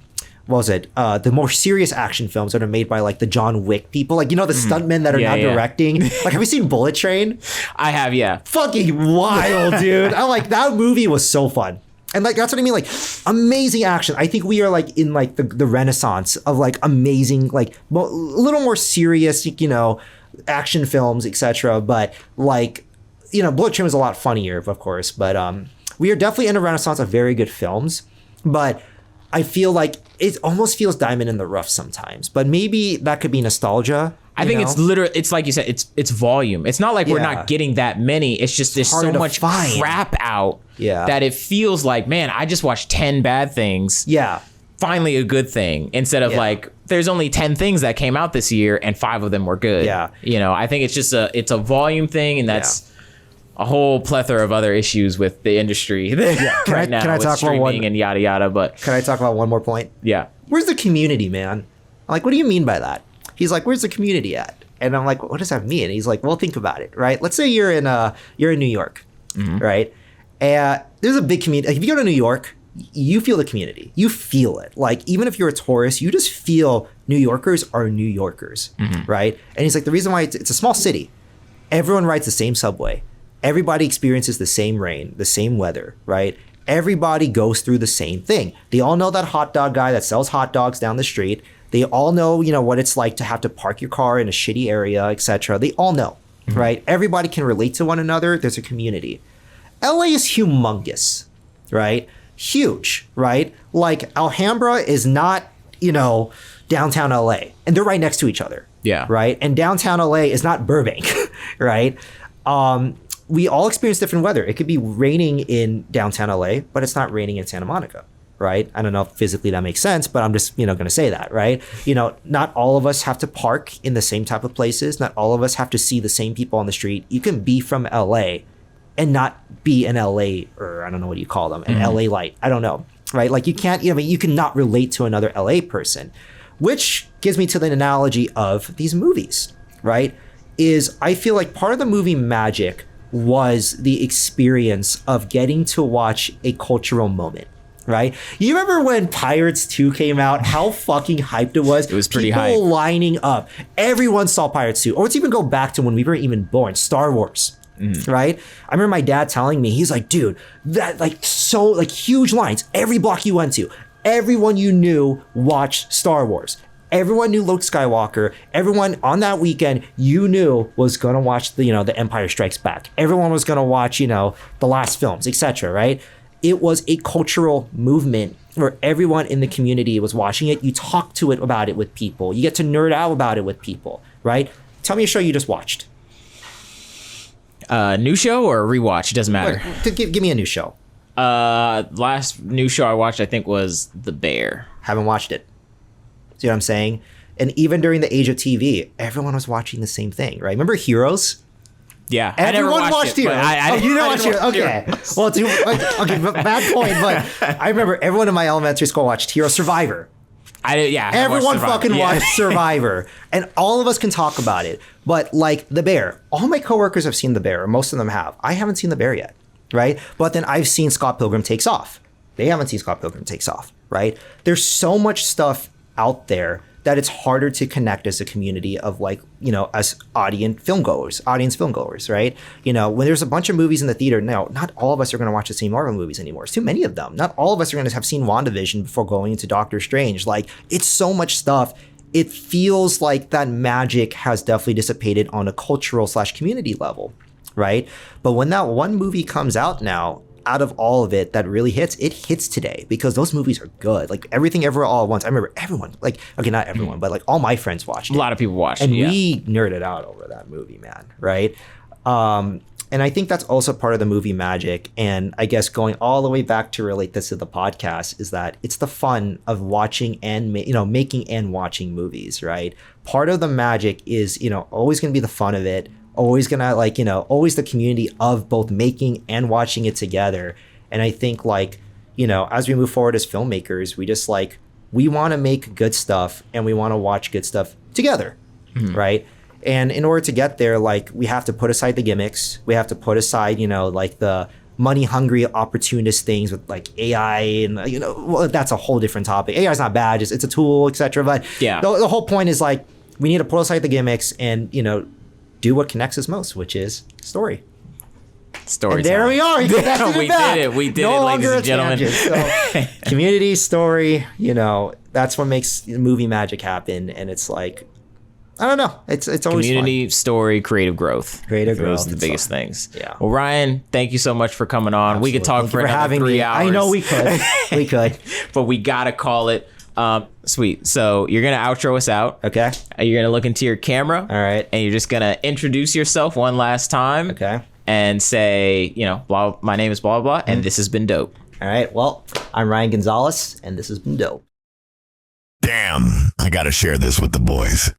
was it? The more serious action films that are made by like the John Wick people. Like, you know, the stuntmen that are now directing. Like, have you seen Bullet Train? I have, yeah. Fucking wild, dude. I'm like, that movie was so fun. And like, that's what I mean, like amazing action. I think we are like in like the renaissance of like amazing, like a little more serious, you know, action films, etc. But like, you know, Bullet Train was a lot funnier, of course. But we are definitely in a renaissance of very good films. But I feel like it almost feels diamond in the rough sometimes. But maybe that could be nostalgia. I think it's literally, it's like you said, it's volume. It's not like we're not getting that many. It's just there's so much crap out that it feels like, man, I just watched 10 bad things. Yeah. Finally a good thing. Instead of like, there's only 10 things that came out this year and 5 of them were good. Yeah. You know, I think it's just it's a volume thing, and that's a whole plethora of other issues with the industry right now. Can I talk about one and yada yada? But can I talk about one more point? Yeah. Where's the community, man? I'm like, what do you mean by that? He's like, where's the community at? And I'm like, what does that mean? And he's like, well, think about it, right? Let's say you're in New York, right? And there's a big community. Like, if you go to New York, you feel the community. You feel it. Like, even if you're a tourist, you just feel New Yorkers are New Yorkers, right? And he's like, the reason why it's a small city. Everyone rides the same subway. Everybody experiences the same rain, the same weather, right? Everybody goes through the same thing. They all know that hot dog guy that sells hot dogs down the street. They all know, you know, what it's like to have to park your car in a shitty area, etc. They all know, right? Everybody can relate to one another. There's a community. LA is humongous, right? Huge, right? Like Alhambra is not, you know, downtown LA, and they're right next to each other. Yeah. Right? And downtown LA is not Burbank, right? We all experience different weather. It could be raining in downtown LA, but it's not raining in Santa Monica. Right? I don't know if physically that makes sense, but I'm just, you know, going to say that, right? You know, not all of us have to park in the same type of places. Not all of us have to see the same people on the street. You can be from LA and not be an LA, or I don't know what you call them, an LA light. I don't know, right? Like you can't, you know, you cannot relate to another LA person, which gives me to the analogy of these movies, right? Is I feel like part of the movie magic was the experience of getting to watch a cultural moment. Right? You remember when Pirates 2 came out, how fucking hyped it was? It was pretty hype. People lining up. Everyone saw Pirates 2. Or let's even go back to when we weren't even born, Star Wars. Right? I remember my dad telling me, he's like, dude, that like so like huge lines. Every block you went to, everyone you knew watched Star Wars. Everyone knew Luke Skywalker. Everyone on that weekend you knew was going to watch the Empire Strikes Back. Everyone was going to watch, the last films, etc., right? It was a cultural movement where everyone in the community was watching it. You talk to it about it with people. You get to nerd out about it with people, right? Tell me a show you just watched. New show or rewatch? It doesn't matter. Give me a new show. Last new show I watched, I think, was The Bear. Haven't watched it. See what I'm saying? And even during the age of TV, everyone was watching the same thing, right? Remember Heroes? Yeah, everyone watched Heroes. You didn't watch Heroes. Okay. Heroes. Well, bad point. But I remember everyone in my elementary school watched Heroes. Survivor. Everyone fucking watched Survivor, and all of us can talk about it. But like The Bear, all my coworkers have seen The Bear, or most of them have. I haven't seen The Bear yet, right? But then I've seen Scott Pilgrim Takes Off. They haven't seen Scott Pilgrim Takes Off, right? There's so much stuff out there that it's harder to connect as a community of as audience film goers, right? When there's a bunch of movies in the theater now, not all of us are going to watch the same Marvel movies anymore. It's too many of them. Not all of us are going to have seen WandaVision before going into Doctor Strange. Like, it's so much stuff. It feels like that magic has definitely dissipated on a cultural / community level, right? But when that one movie comes out now, out of all of it that really hits, it hits today because those movies are good. Like Everything Everywhere All at Once. I remember everyone, not everyone, but all my friends watched it. A lot of people watched and it, yeah. We nerded out over that movie, man, right? And I think that's also part of the movie magic. And I guess going all the way back to relate this to the podcast is that it's the fun of watching and making and watching movies, right? Part of the magic is, always going to be the fun of it. Always gonna always the community of both making and watching it together. And I think as we move forward as filmmakers, we want to make good stuff and we want to watch good stuff together, right? And in order to get there, we have to put aside the gimmicks. We have to put aside the money hungry opportunist things with AI and that's a whole different topic. AI is not bad, it's a tool, etc. But yeah, the whole point is we need to put aside the gimmicks and do what connects us most, which is story. Story. And there we are. We did it. We did it, ladies and gentlemen. So, community, story, that's what makes movie magic happen. And it's I don't know. It's always community, fun. Story, creative growth. Those are the biggest things. Yeah. Well, Ryan, thank you so much for coming on. Absolutely. We could talk for another 3 hours. I know we could. But we gotta call it. Sweet. So you're going to outro us out. Okay. You're going to look into your camera. All right. And you're just going to introduce yourself one last time. Okay. And say, blah, my name is blah, blah, and this has been dope. All right. Well, I'm Ryan Gonzales, and this has been dope. Damn, I got to share this with the boys.